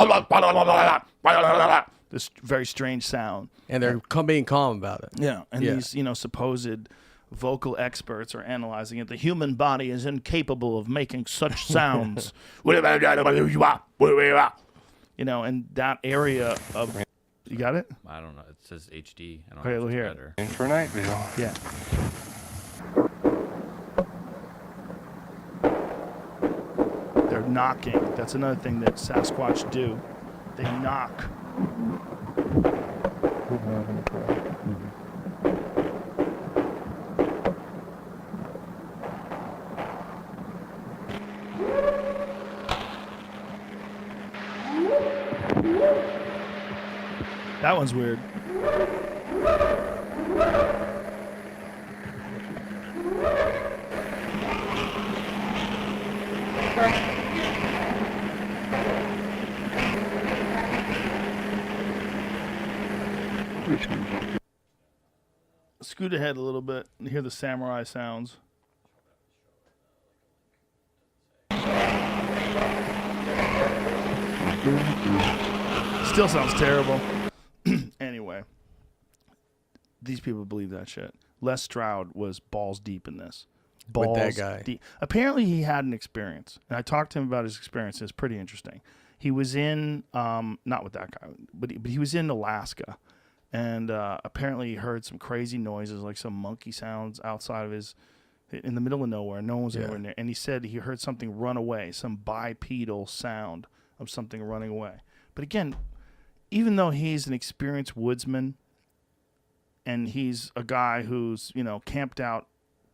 this very strange sound. And they're being calm about it. Yeah, and Yeah. these supposed vocal experts are analyzing it. The human body is incapable of making such sounds. And that area of you got it? I don't know. It says HD. I don't Okay, know we'll if hear it's it. better. For Nightville. Yeah. They're knocking. That's another thing that Sasquatch do. They knock. That one's weird. Scoot ahead a little bit and hear the samurai sounds. Still sounds terrible. Anyway, these people believe that shit. Les Stroud was balls deep in this. With that guy. Deep. Apparently, he had an experience, and I talked to him about his experience. It's pretty interesting. He was in, not with that guy, but he was in Alaska, and apparently he heard some crazy noises, like some monkey sounds outside of his, in the middle of nowhere. No one was anywhere near, and he said he heard something run away, some bipedal sound of something running away. But again, even though he's an experienced woodsman, and he's a guy who's, camped out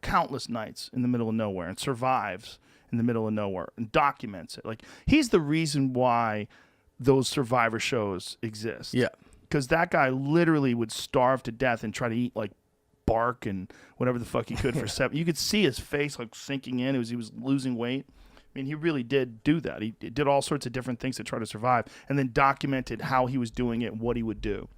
countless nights in the middle of nowhere and survives in the middle of nowhere and documents it. Like, he's the reason why those survivor shows exist. Yeah. Because that guy literally would starve to death and try to eat, like, bark and whatever the fuck he could for 7. You could see his face, like, sinking in. He was losing weight. I mean, he really did do that. He did all sorts of different things to try to survive and then documented how he was doing it and what he would do.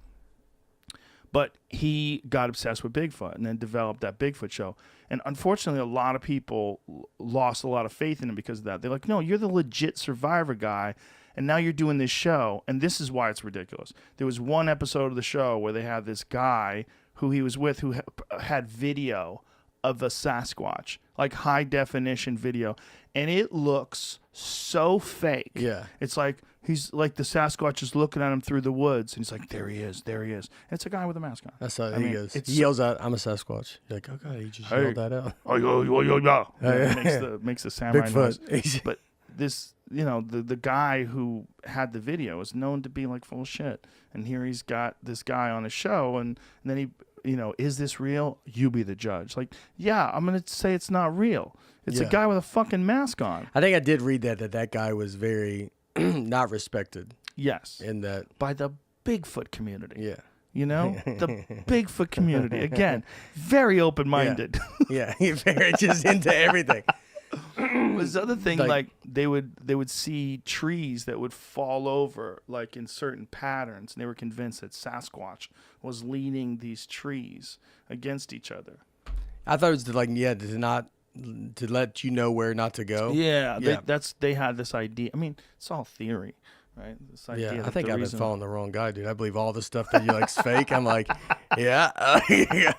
But he got obsessed with Bigfoot and then developed that Bigfoot show. And unfortunately, a lot of people lost a lot of faith in him because of that. They're like, no, you're the legit survivor guy, and now you're doing this show, and this is why it's ridiculous. There was one episode of the show where they had this guy who he was with who had video of a Sasquatch, like high-definition video, and it looks so fake. Yeah. It's like he's like the Sasquatch is looking at him through the woods, and he's like, there he is. And it's a guy with a mask on. That's how I he mean, goes. it's He yells out, "I'm a Sasquatch." You're like, oh god, he just yelled that out. Oh, yeah. yeah. Makes the samurai noise. Bigfoot. But this, the guy who had the video is known to be like full of shit. And here he's got this guy on his show, and then he, is this real? You be the judge. Like, yeah, I'm going to say it's not real. It's a Yeah. guy with a fucking mask on. I think I did read that guy was very not respected Yes. in that. By the Bigfoot community. Yeah. The Bigfoot community. Again, very open-minded. Yeah, he's very just into everything. This other thing, Like- like they would see trees that would fall over like in certain patterns, and they were convinced that Sasquatch was leaning these trees against each other. I thought it was to let you know where not to go. Yeah, Yeah. they had this idea. I mean, it's all theory, right? This idea. Yeah, I that think the I've been reason- following the wrong guy, dude. I believe all the stuff that you like's fake. I'm like, yeah. I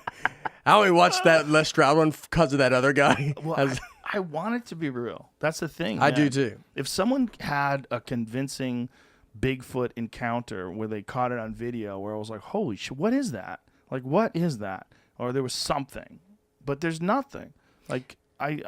only watched that Les Stroud one because of that other guy. Well, I want it to be real. That's the thing. I do man. too. If someone had a convincing Bigfoot encounter where they caught it on video, where I was like, "Holy shit, what is that? Like, what is that?" Or there was something, but there's nothing. Like I've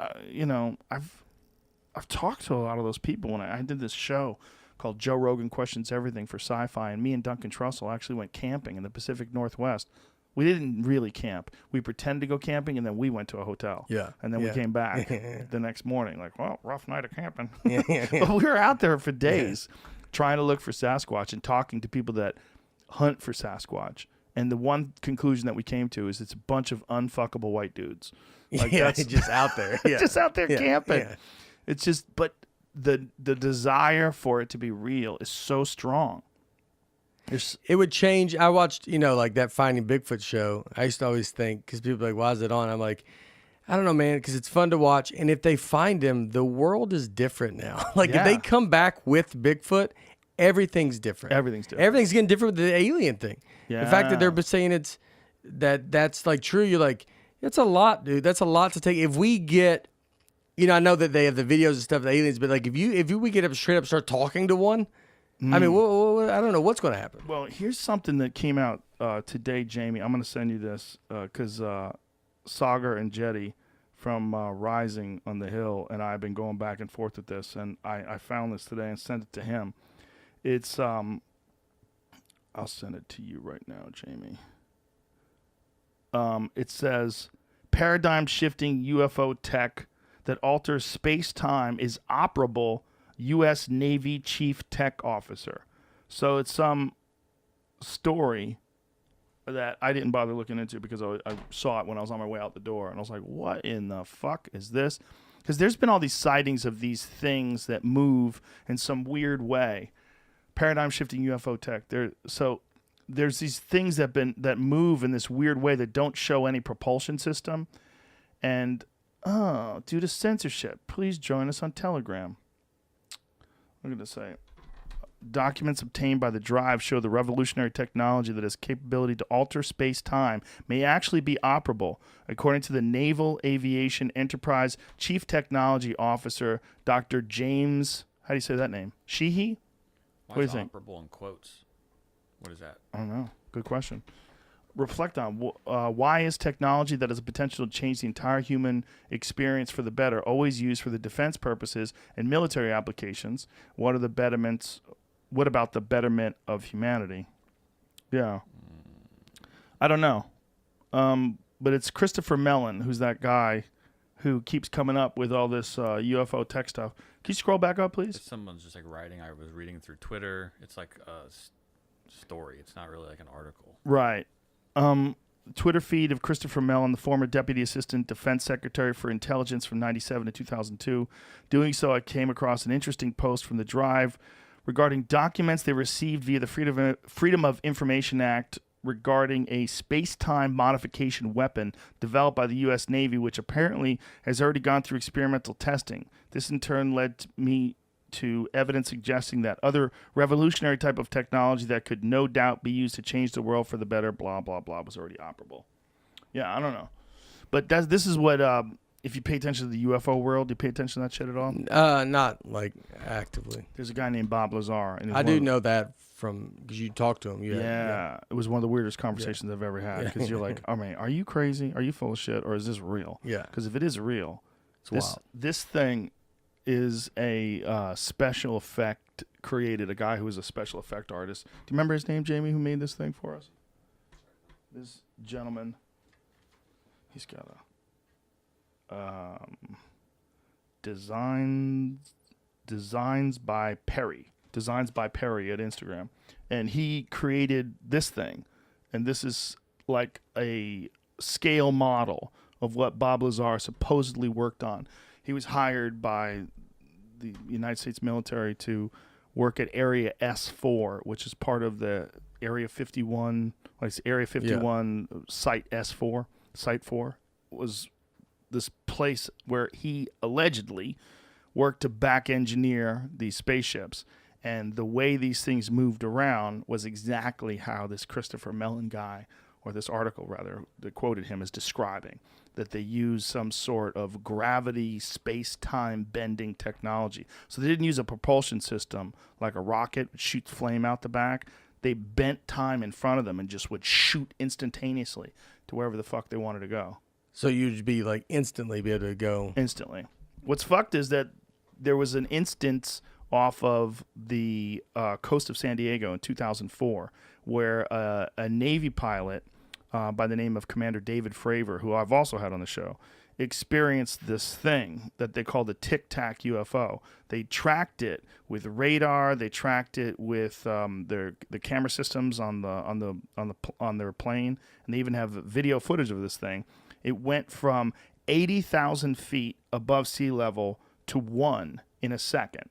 talked to a lot of those people when I did this show called Joe Rogan Questions Everything for Sci-Fi, and me and Duncan Trussell actually went camping in the Pacific Northwest. We didn't really camp. We pretended to go camping, and then we went to a hotel. Yeah. And then we Yeah. came back the next morning, like, well, rough night of camping. But we were out there for days trying to look for Sasquatch and talking to people that hunt for Sasquatch. And the one conclusion that we came to is it's a bunch of unfuckable white dudes. Like, yeah, that's just out there. Yeah. just out there Yeah, camping. yeah. It's just, but the desire for it to be real is so strong. There's, It would change. I watched, like that Finding Bigfoot show. I used to always think, because people are like, why is it on? I'm like, I don't know, man, because it's fun to watch. And if they find him, the world is different now. Like, if Yeah. they come back with Bigfoot, everything's different. Everything's different. Everything's getting different with the alien thing. The fact that Yeah. they're saying that's like true, you're like, it's a lot, dude. That's a lot to take. If we get, I know that they have the videos and stuff of the aliens, but like if we get up straight up start talking to one, I mean, I don't know what's going to happen. well, here's something that came out today, Jamie. I'm going to send you this because Sagar and Jetty from Rising on the Hill and I have been going back and forth with this, and I found this today and sent it to him. It's I'll send it to you right now, Jamie. It says paradigm shifting UFO tech that alters space-time is operable. U.S. Navy Chief Tech Officer. So it's some story that I didn't bother looking into because I saw it when I was on my way out the door, and I was like, "What in the fuck is this?" Because there's been all these sightings of these things that move in some weird way. Paradigm shifting UFO tech. There's these things that move in this weird way that don't show any propulsion system, and due to censorship, please join us on Telegram. I'm going to say, documents obtained by the Drive show the revolutionary technology that has capability to alter space-time may actually be operable, according to the Naval Aviation Enterprise Chief Technology Officer, Dr. James, how do you say that name? Sheehy? Why What do you is think? operable in quotes? What is that? I don't know. Good question. Reflect on why is technology that has the potential to change the entire human experience for the better always used for the defense purposes and military applications? What are the betterments? What about the betterment of humanity? Yeah, I don't know. But it's Christopher Mellon, who's that guy who keeps coming up with all this UFO tech stuff. Can you scroll back up, please? It's someone's just like writing. I was reading through Twitter. It's like a story. It's not really like an article. Right. Twitter feed of Christopher Mellon, the former Deputy Assistant Defense Secretary for Intelligence from 1997 to 2002. Doing so, I came across an interesting post from the Drive regarding documents they received via the Freedom of Information Act regarding a space-time modification weapon developed by the U.S. Navy, which apparently has already gone through experimental testing. This in turn led me to evidence suggesting that other revolutionary type of technology that could no doubt be used to change the world for the better, blah, blah, blah, was already operable. Yeah, I don't know. But this is what, if you pay attention to the UFO world, do you pay attention to that shit at all? Not like actively. There's a guy named Bob Lazar. And I do know that from because you talked to him. Yeah, it was one of the weirdest conversations I've ever had because you're like, oh man, are you crazy? Are you full of shit? Or is this real? Yeah. Because if it is real, It's wild. this thing is a special effect created, a guy who is a special effect artist. Do you remember his name, Jamie, who made this thing for us? This gentleman, he's got a designs by Perry at Instagram, and he created this thing, and this is like a scale model of what Bob Lazar supposedly worked on. He was hired by the United States military to work at Area S4, which is part of the Area 51, Area 51 Site S4. Site 4 was this place where he allegedly worked to back engineer these spaceships. And the way these things moved around was exactly how this Christopher Mellon guy, or this article rather, that quoted him as describing, that they used some sort of gravity, space-time bending technology. So they didn't use a propulsion system like a rocket, which shoots flame out the back. They bent time in front of them and just would shoot instantaneously to wherever the fuck they wanted to go. So you'd be like instantly be able to go. Instantly. What's fucked is that there was an instance off of the coast of San Diego in 2004 where a Navy pilot by the name of Commander David Fravor, who I've also had on the show, experienced this thing that they call the Tic Tac UFO. They tracked it with radar. They tracked it with the camera systems on their plane, and they even have video footage of this thing. It went from 80,000 feet above sea level to 1 in a second.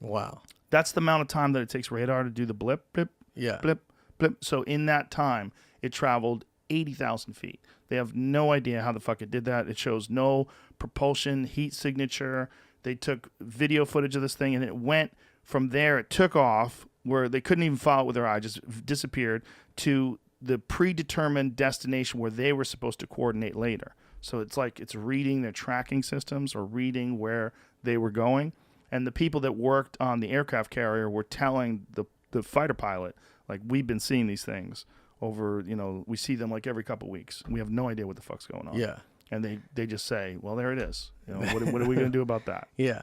Wow. That's the amount of time that it takes radar to do the blip, blip, blip, blip. So in that time, it traveled 80,000 feet. They have no idea how the fuck it did that. It shows no propulsion, heat signature. They took video footage of this thing, and it went from there. It took off where they couldn't even follow it with their eye, just disappeared to the predetermined destination where they were supposed to coordinate later. So it's like it's reading their tracking systems or reading where they were going. And the people that worked on the aircraft carrier were telling the fighter pilot, like, we've been seeing these things over, we see them like every couple weeks. We have no idea what the fuck's going on. Yeah. And they just say, well, there it is. What are we going to do about that? Yeah.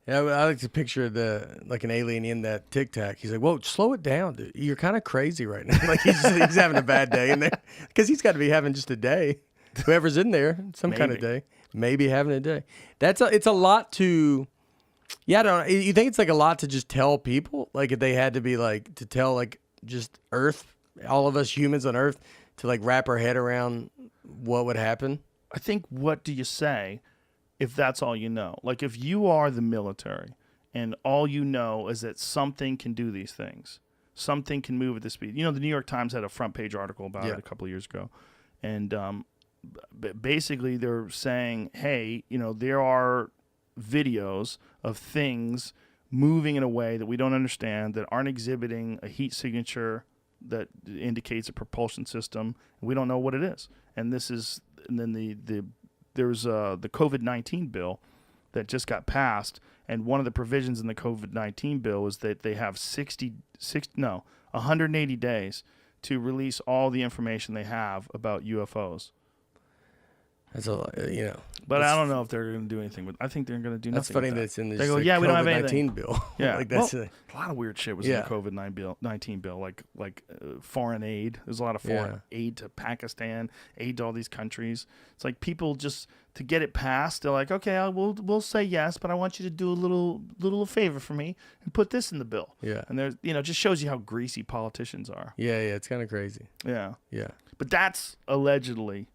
I like to picture an alien in that Tic Tac. He's like, whoa, slow it down, dude. You're kind of crazy right now. Like he's having a bad day in there because he's got to be having just a day. Whoever's in there, some kind of day, maybe having a day. It's a lot to. Yeah, I don't know. You think it's like a lot to just tell people? Like if they had to be like to tell like just Earth, all of us humans on Earth, to like wrap our head around what would happen? I think, what do you say if that's all you know? Like if you are the military and all you know is that something can do these things, something can move at this speed. The New York Times had a front page article about it a couple of years ago. And basically they're saying, hey, there are videos of things moving in a way that we don't understand, that aren't exhibiting a heat signature that indicates a propulsion system. We don't know what it is. And then there's the COVID-19 bill that just got passed, and one of the provisions in the COVID-19 bill is that they have 180 days to release all the information they have about UFOs. That's a lot, But I don't know if they're going to do anything with. I think they're going to do nothing. That's funny with that it's in this. They go, yeah, we don't have anything. COVID-19 bill. Yeah, like that's a lot of weird shit was in the COVID-19 bill, like foreign aid. There's a lot of foreign aid to Pakistan, aid to all these countries. It's like people just to get it passed. They're like, okay, we'll say yes, but I want you to do a little favor for me and put this in the bill. Yeah, and there's just shows you how greasy politicians are. Yeah, it's kind of crazy. Yeah, yeah. But that's allegedly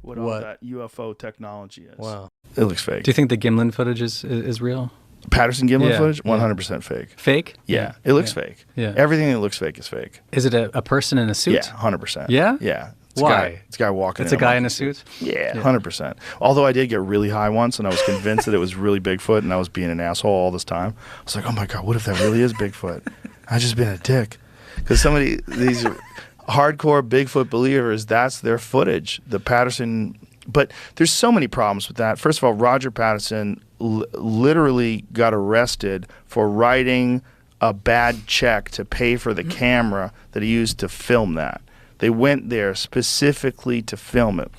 what all that UFO technology is. Wow. It looks fake. Do you think the Gimlin footage is real? Patterson-Gimlin footage? 100% fake. Fake? Yeah. It looks fake. Yeah. Everything that looks fake is fake. Is it a person in a suit? Yeah, 100%. Yeah? Yeah. Why? It's a guy walking It's a guy in a suit? Yeah, 100%. Although I did get really high once, and I was convinced that it was really Bigfoot, and I was being an asshole all this time. I was like, oh my God, what if that really is Bigfoot? I've just been a dick. Because these hardcore Bigfoot believers, that's their footage. The Patterson... But there's so many problems with that. First of all, Roger Patterson literally got arrested for writing a bad check to pay for the camera that he used to film that. They went there specifically to film it.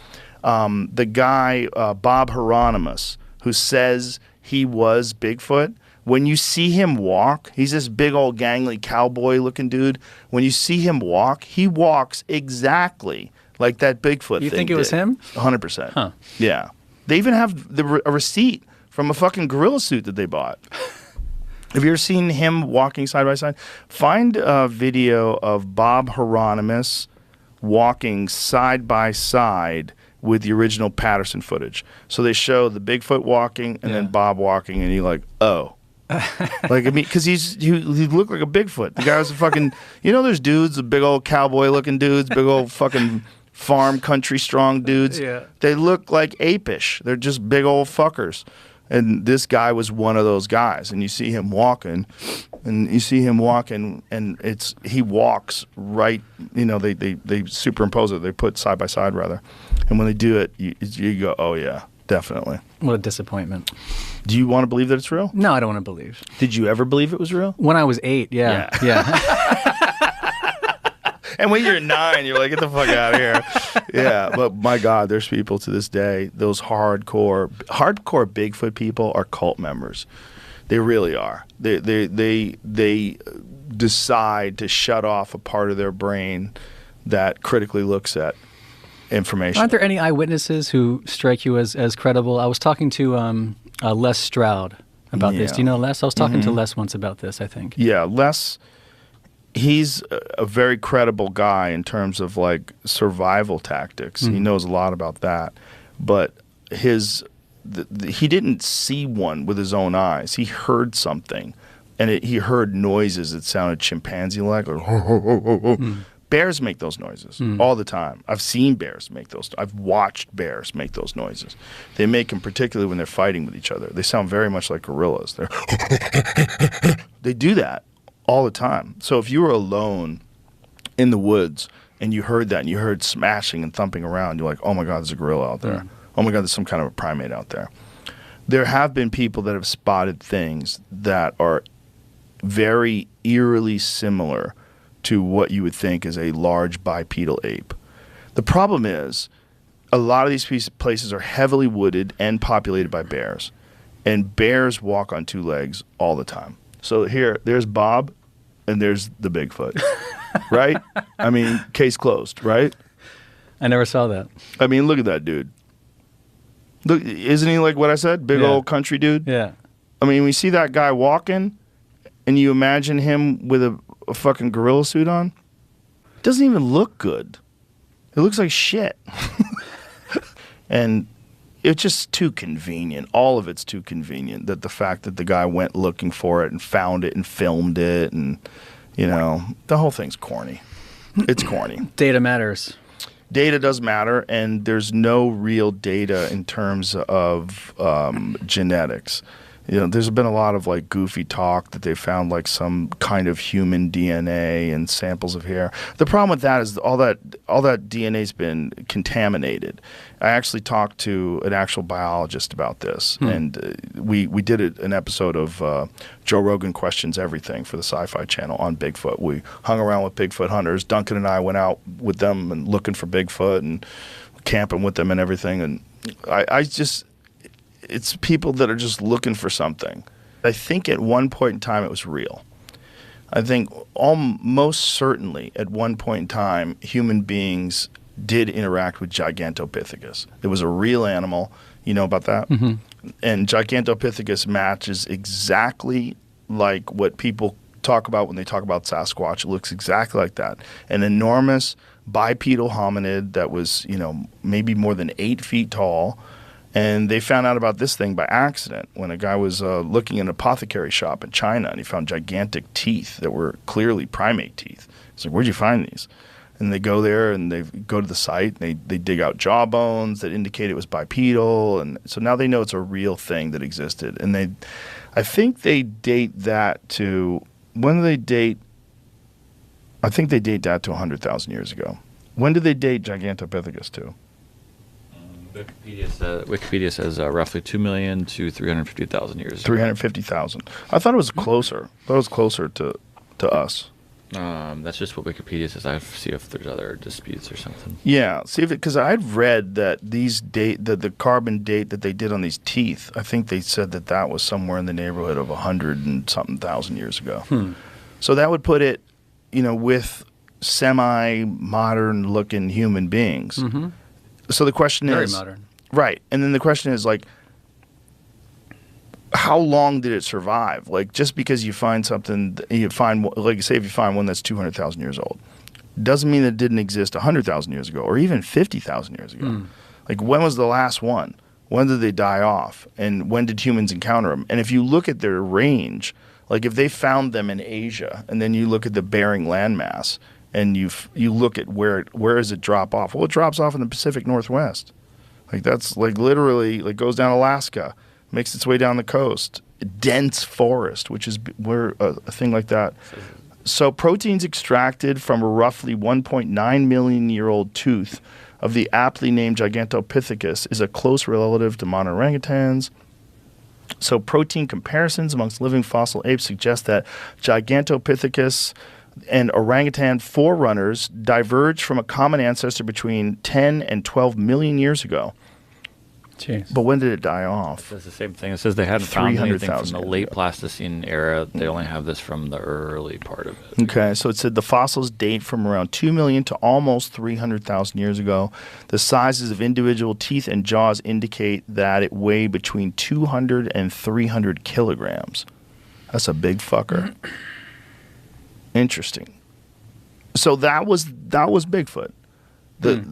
The guy, Bob Hieronymus, who says he was Bigfoot, when you see him walk, he's this big old gangly cowboy-looking dude. When you see him walk, he walks exactly like that Bigfoot thing. You think it was him? 100%. Huh. Yeah. They even have a receipt from a fucking gorilla suit that they bought. Have you ever seen him walking side by side? Find a video of Bob Hieronymus walking side by side with the original Patterson footage. So they show the Bigfoot walking and then Bob walking, and you're like, oh. Like, I mean, because he looked like a Bigfoot. The guy was a fucking, there's dudes, the big old cowboy looking dudes, big old fucking farm country strong dudes. Yeah. They look like apish. They're just big old fuckers. And this guy was one of those guys. And you see him walking, and he walks right, they superimpose it. They put side by side, rather. And when they do it, you go, oh, yeah, definitely. What a disappointment. Do you want to believe that it's real? No, I don't want to believe. Did you ever believe it was real? When I was 8, yeah. And when you're 9, you're like, get the fuck out of here. Yeah, but my God, there's people to this day, those hardcore Bigfoot people are cult members. They really are. They decide to shut off a part of their brain that critically looks at information. Aren't there any eyewitnesses who strike you as credible? I was talking to Les Stroud about this. Do you know Les? I was talking to Les once about this, I think. Yeah, Les, he's a very credible guy in terms of like survival tactics. He knows a lot about that. But he didn't see one with his own eyes. He heard something, and he heard noises that sounded chimpanzee-like. Bears make those noises all the time. I've seen bears make those. I've watched bears make those noises. They make them particularly when they're fighting with each other. They sound very much like gorillas. They do that all the time. So if you were alone in the woods and you heard that and you heard smashing and thumping around, you're like, oh my God, there's a gorilla out there. Oh my God, there's some kind of a primate out there. There have been people that have spotted things that are very eerily similar to what you would think is a large bipedal ape. The problem is a lot of these places are heavily wooded and populated by bears, and bears walk on two legs all the time. So there's Bob, and there's the Bigfoot, right? I mean, case closed, right? I never saw that. I mean, look at that dude. Look, isn't he like what I said? Big old country dude? Yeah. I mean, we see that guy walking, and you imagine him with a fucking gorilla suit on. It doesn't even look good. It looks like shit. And it's just too convenient. All of it's too convenient, that the fact that the guy went looking for it and found it and filmed it, and the whole thing's corny. It's corny. Data matters. Data does matter, and there's no real data in terms of genetics. There's been a lot of like goofy talk that they found like some kind of human DNA and samples of hair. The problem with that is all that DNA's been contaminated. I actually talked to an actual biologist about this, and we did an episode of Joe Rogan Questions Everything for the Sci-Fi Channel on Bigfoot. We hung around with Bigfoot hunters. Duncan and I went out with them and looking for Bigfoot and camping with them and everything. And it's people that are just looking for something. I think at one point in time it was real. I think almost certainly at one point in time human beings did interact with Gigantopithecus. It was a real animal. You know about that? Mm-hmm. And Gigantopithecus matches exactly like what people talk about when they talk about Sasquatch. It looks exactly like that. An enormous bipedal hominid that was, maybe more than 8 feet tall. And they found out about this thing by accident when a guy was looking in an apothecary shop in China, and he found gigantic teeth that were clearly primate teeth. He's like, where'd you find these? And they go there and they go to the site, and they dig out jaw bones that indicate it was bipedal. And so now they know it's a real thing that existed. And I think they date that to, when do they date? I think they date that to 100,000 years ago. When did they date Gigantopithecus to? Wikipedia says roughly 2 million to 350,000 years. 350,000. I thought it was closer. I thought it was closer to us. That's just what Wikipedia says. I have to see if there's other disputes or something. Yeah, see if because I'd read that the carbon date that they did on these teeth. I think they said that was somewhere in the neighborhood of 100 and something thousand years ago. So that would put it, with semi-modern looking human beings. Mm-hmm. So the question is... Very modern. Right. And then the question is, like, how long did it survive? Like, just because you find something, like, say if you find one that's 200,000 years old, doesn't mean that it didn't exist 100,000 years ago or even 50,000 years ago. Like, when was the last one? When did they die off? And when did humans encounter them? And if you look at their range, like if they found them in Asia, and then you look at the Bering landmass, and you look at where does it drop off? Well, it drops off in the Pacific Northwest. Like, that's like literally like goes down Alaska, makes its way down the coast. Dense forest, which is where a thing like that. So proteins extracted from a roughly 1.9 million year old tooth of the aptly named Gigantopithecus is a close relative to modern orangutans. So protein comparisons amongst living fossil apes suggest that Gigantopithecus and orangutan forerunners diverged from a common ancestor between 10 and 12 million years ago. Jeez. But when did it die off? That's the same thing. It says they hadn't found anything from 300,000 the years late ago. Pleistocene era. They only have this from the early part of it. Okay, so it said the fossils date from around 2 million to almost 300,000 years ago. The sizes of individual teeth and jaws indicate that it weighed between 200 and 300 kilograms. That's a big fucker. Interesting. So that was Bigfoot.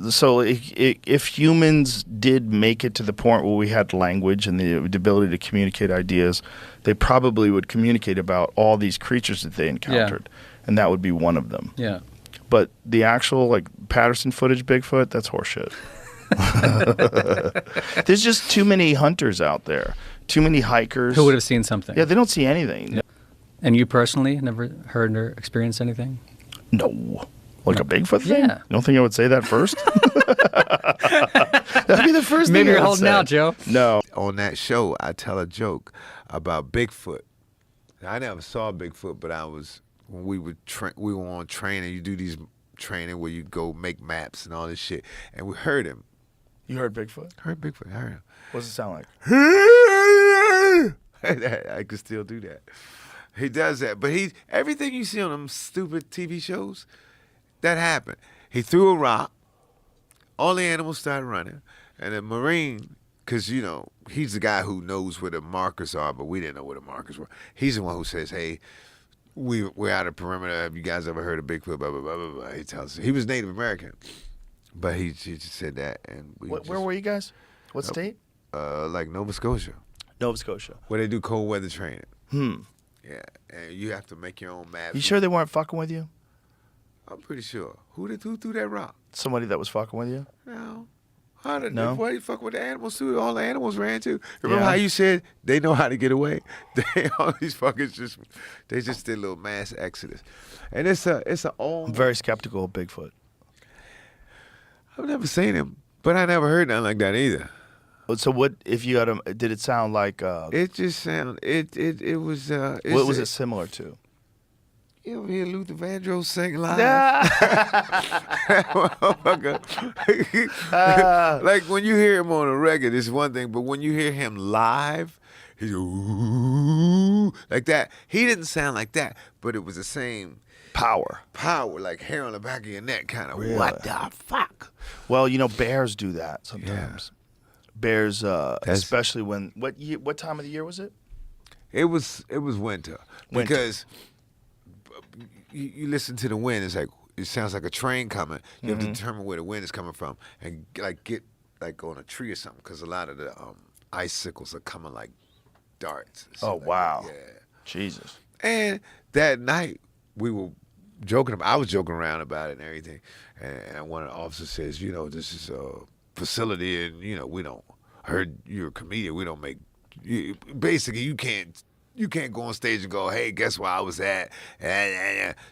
So if humans did make it to the point where we had language and the ability to communicate ideas, they probably would communicate about all these creatures that they encountered, and that would be one of them. Yeah. But the actual like Patterson footage Bigfoot, that's horseshit. There's just too many hunters out there, too many hikers. Who would have seen something? Yeah, they don't see anything. And you personally never heard or experienced anything? No. Like a Bigfoot thing? Yeah. You don't think I would say that first? That'd be the first Maybe thing you're I would holding say. out, Joe. No. On that show, I tell a joke about Bigfoot. I never saw Bigfoot, but when we were on training. You do these training where you go make maps and all this shit, and we heard him. You heard Bigfoot? Heard Bigfoot. I heard him. What's it sound like? I could still do that. He does that, but everything you see on them stupid TV shows, that happened. He threw a rock. All the animals started running, and the Marine, because he's the guy who knows where the markers are, but we didn't know where the markers were. He's the one who says, "Hey, we're out of perimeter. Have you guys ever heard of Bigfoot?" Blah blah blah blah blah. He tells us he was Native American, but he just said that, and Where were you guys? What state? like Nova Scotia, Nova Scotia. where they do cold weather training. Hmm. Yeah, and you have to make your own maps. You sure they weren't fucking with you? I'm pretty sure. Who threw that rock? Somebody that was fucking with you? No. How did No? why you fuck with the animals too? All the animals ran too. Remember Yeah. how you said they know how to get away? All these fuckers they just did a little mass exodus. And it's a old I'm very skeptical of Bigfoot. I've never seen him, but I never heard nothing like that either. So what if you had him? Did it sound like? It just sounded it was What was it similar to? You ever hear Luther Vandross sing live? Like when you hear him on a record, it's one thing, but when you hear him live, he's ooh, like that. He didn't sound like that, but it was the same Power. like hair on the back of your neck, kind of. Really? What the fuck? Well, bears do that sometimes. Bears, especially when what time of the year was it? It was winter. Because you listen to the wind. It's like it sounds like a train coming. You have to determine where the wind is coming from and get on a tree or something, because a lot of the icicles are coming like darts. Oh, wow. Yeah. Jesus. And that night we were joking about. I was joking around about it and everything. And one of the officers says, this is a facility, and we don't. Heard you're a comedian. We don't make. Basically, you can't go on stage and go, "Hey, guess where I was at?"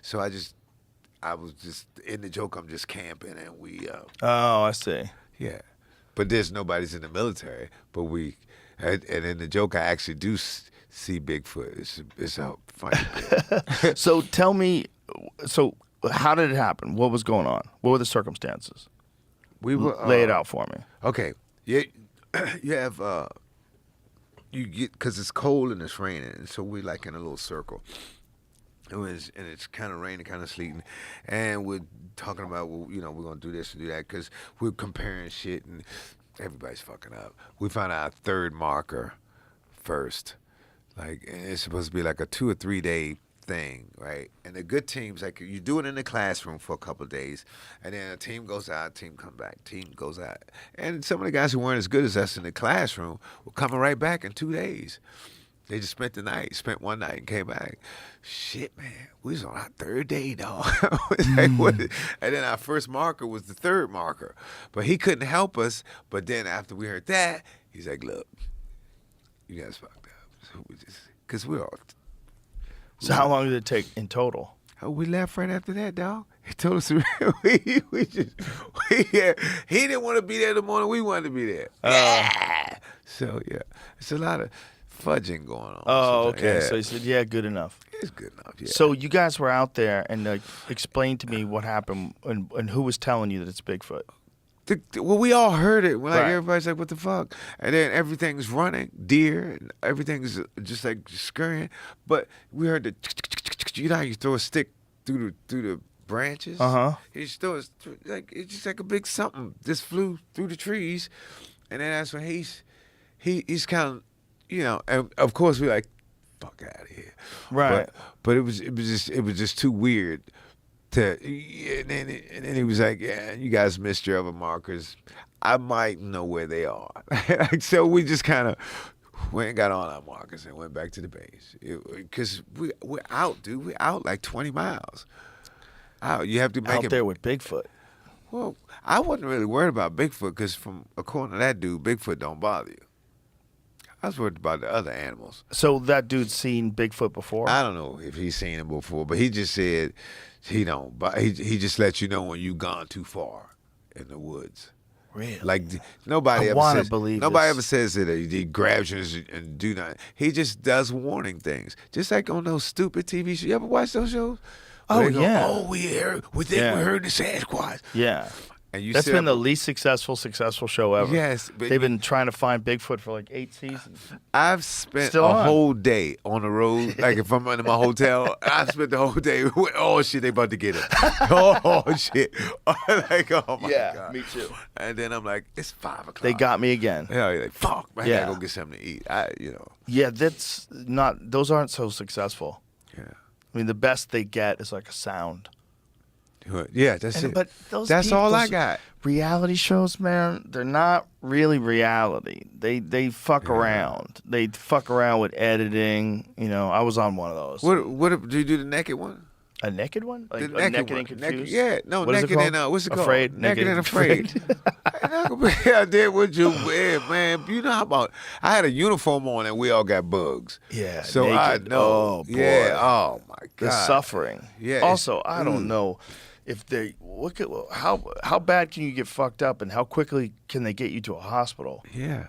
So I was just in the joke. I'm just camping, and we. Oh, I see. Yeah, but there's nobody's in the military. But and in the joke, I actually do see Bigfoot. It's a funny bit. So tell me, how did it happen? What was going on? What were the circumstances? We were Lay it out for me. Okay, yeah, you have you get, because it's cold and it's raining, and so we're like in a little circle. And it's kind of raining, kind of sleeting, and we're talking about, we're gonna do this and do that, because we're comparing shit, and everybody's fucking up. We found our third marker first, and it's supposed to be like a 2 or 3 day thing, right? And the good teams, like you do it in the classroom for a couple of days, and then a team goes out, team come back, team goes out. And some of the guys who weren't as good as us in the classroom were coming right back in 2 days. They just spent one night and came back. Shit, man, we was on our third day, dog. Like, what? And then our first marker was the third marker. But he couldn't help us. But then after we heard that, he's like, look, you guys fucked up. So because we're all... So how long did it take in total? Oh, we left right after that, dog. He told us he didn't want to be there the morning we wanted to be there. Yeah. So, yeah, it's a lot of fudging going on. Oh, sometimes. okay. Yeah. So he said, yeah, good enough. It's good enough, yeah. So you guys were out there and explain to me what happened and who was telling you that it's Bigfoot. Well, we all heard it. Like Right. everybody's like, "What the fuck?" And then everything's running, deer, and everything's just like scurrying. But we heard the, you know how you throw a stick through the branches? You just throw it like it's just like a big something just flew through the trees, and then that's when he's kind of, you know, and of course we're like, "Fuck out of here!" Right. But it was just too weird. And then he was like, yeah, you guys missed your other markers. I might know where they are. Like, so we just kind of went and got on our markers and went back to the base. Because we're out, dude. We're out like 20 miles. Out. You have to make Out it. there with Bigfoot. Well, I wasn't really worried about Bigfoot because from according to that dude, Bigfoot don't bother you. I was worried about the other animals. So that dude's seen Bigfoot before? I don't know if he's seen him before, but he just said he don't. But he just lets you know when you've gone too far in the woods. Really? Like nobody I ever wanna says. believe Nobody this. ever says that he grabs you and do nothing. He just does warning things, just like on those stupid TV shows. You ever watch those shows? Oh, Where they go, yeah. Oh, we think we heard the Sasquatch. Yeah. And you That's sit been up- the least successful show ever. Yes, but They've been trying to find Bigfoot for like 8 seasons. I've spent Still a on. whole day on the road. Like if I'm in my hotel, I spent the whole day with, oh shit, they about to get him. Oh shit. Like, oh my God. me too. And then I'm like, it's 5 o'clock. They got me again. Yeah, you're like, fuck, man, I Yeah. gotta go get something to eat. Yeah, those aren't so successful. Yeah. I mean, the best they get is like a sound. Yeah, that's it. But those That's all I those got. Reality shows, man, they're not really reality. They fuck around. They fuck around with editing. You know, I was on one of those. What do you do the naked one? A naked one? Like The naked, naked and one. confused? Yeah, no, What is it naked called? and what's it called? Afraid, Naked and afraid. I did what you man. You know how about I had a uniform on and we all got bugs. Yeah, So naked. I know. Oh, boy. Yeah. Oh my God. The suffering. Yeah, Also, it's- I don't know if they how bad can you get fucked up and how quickly can they get you to a hospital? Yeah.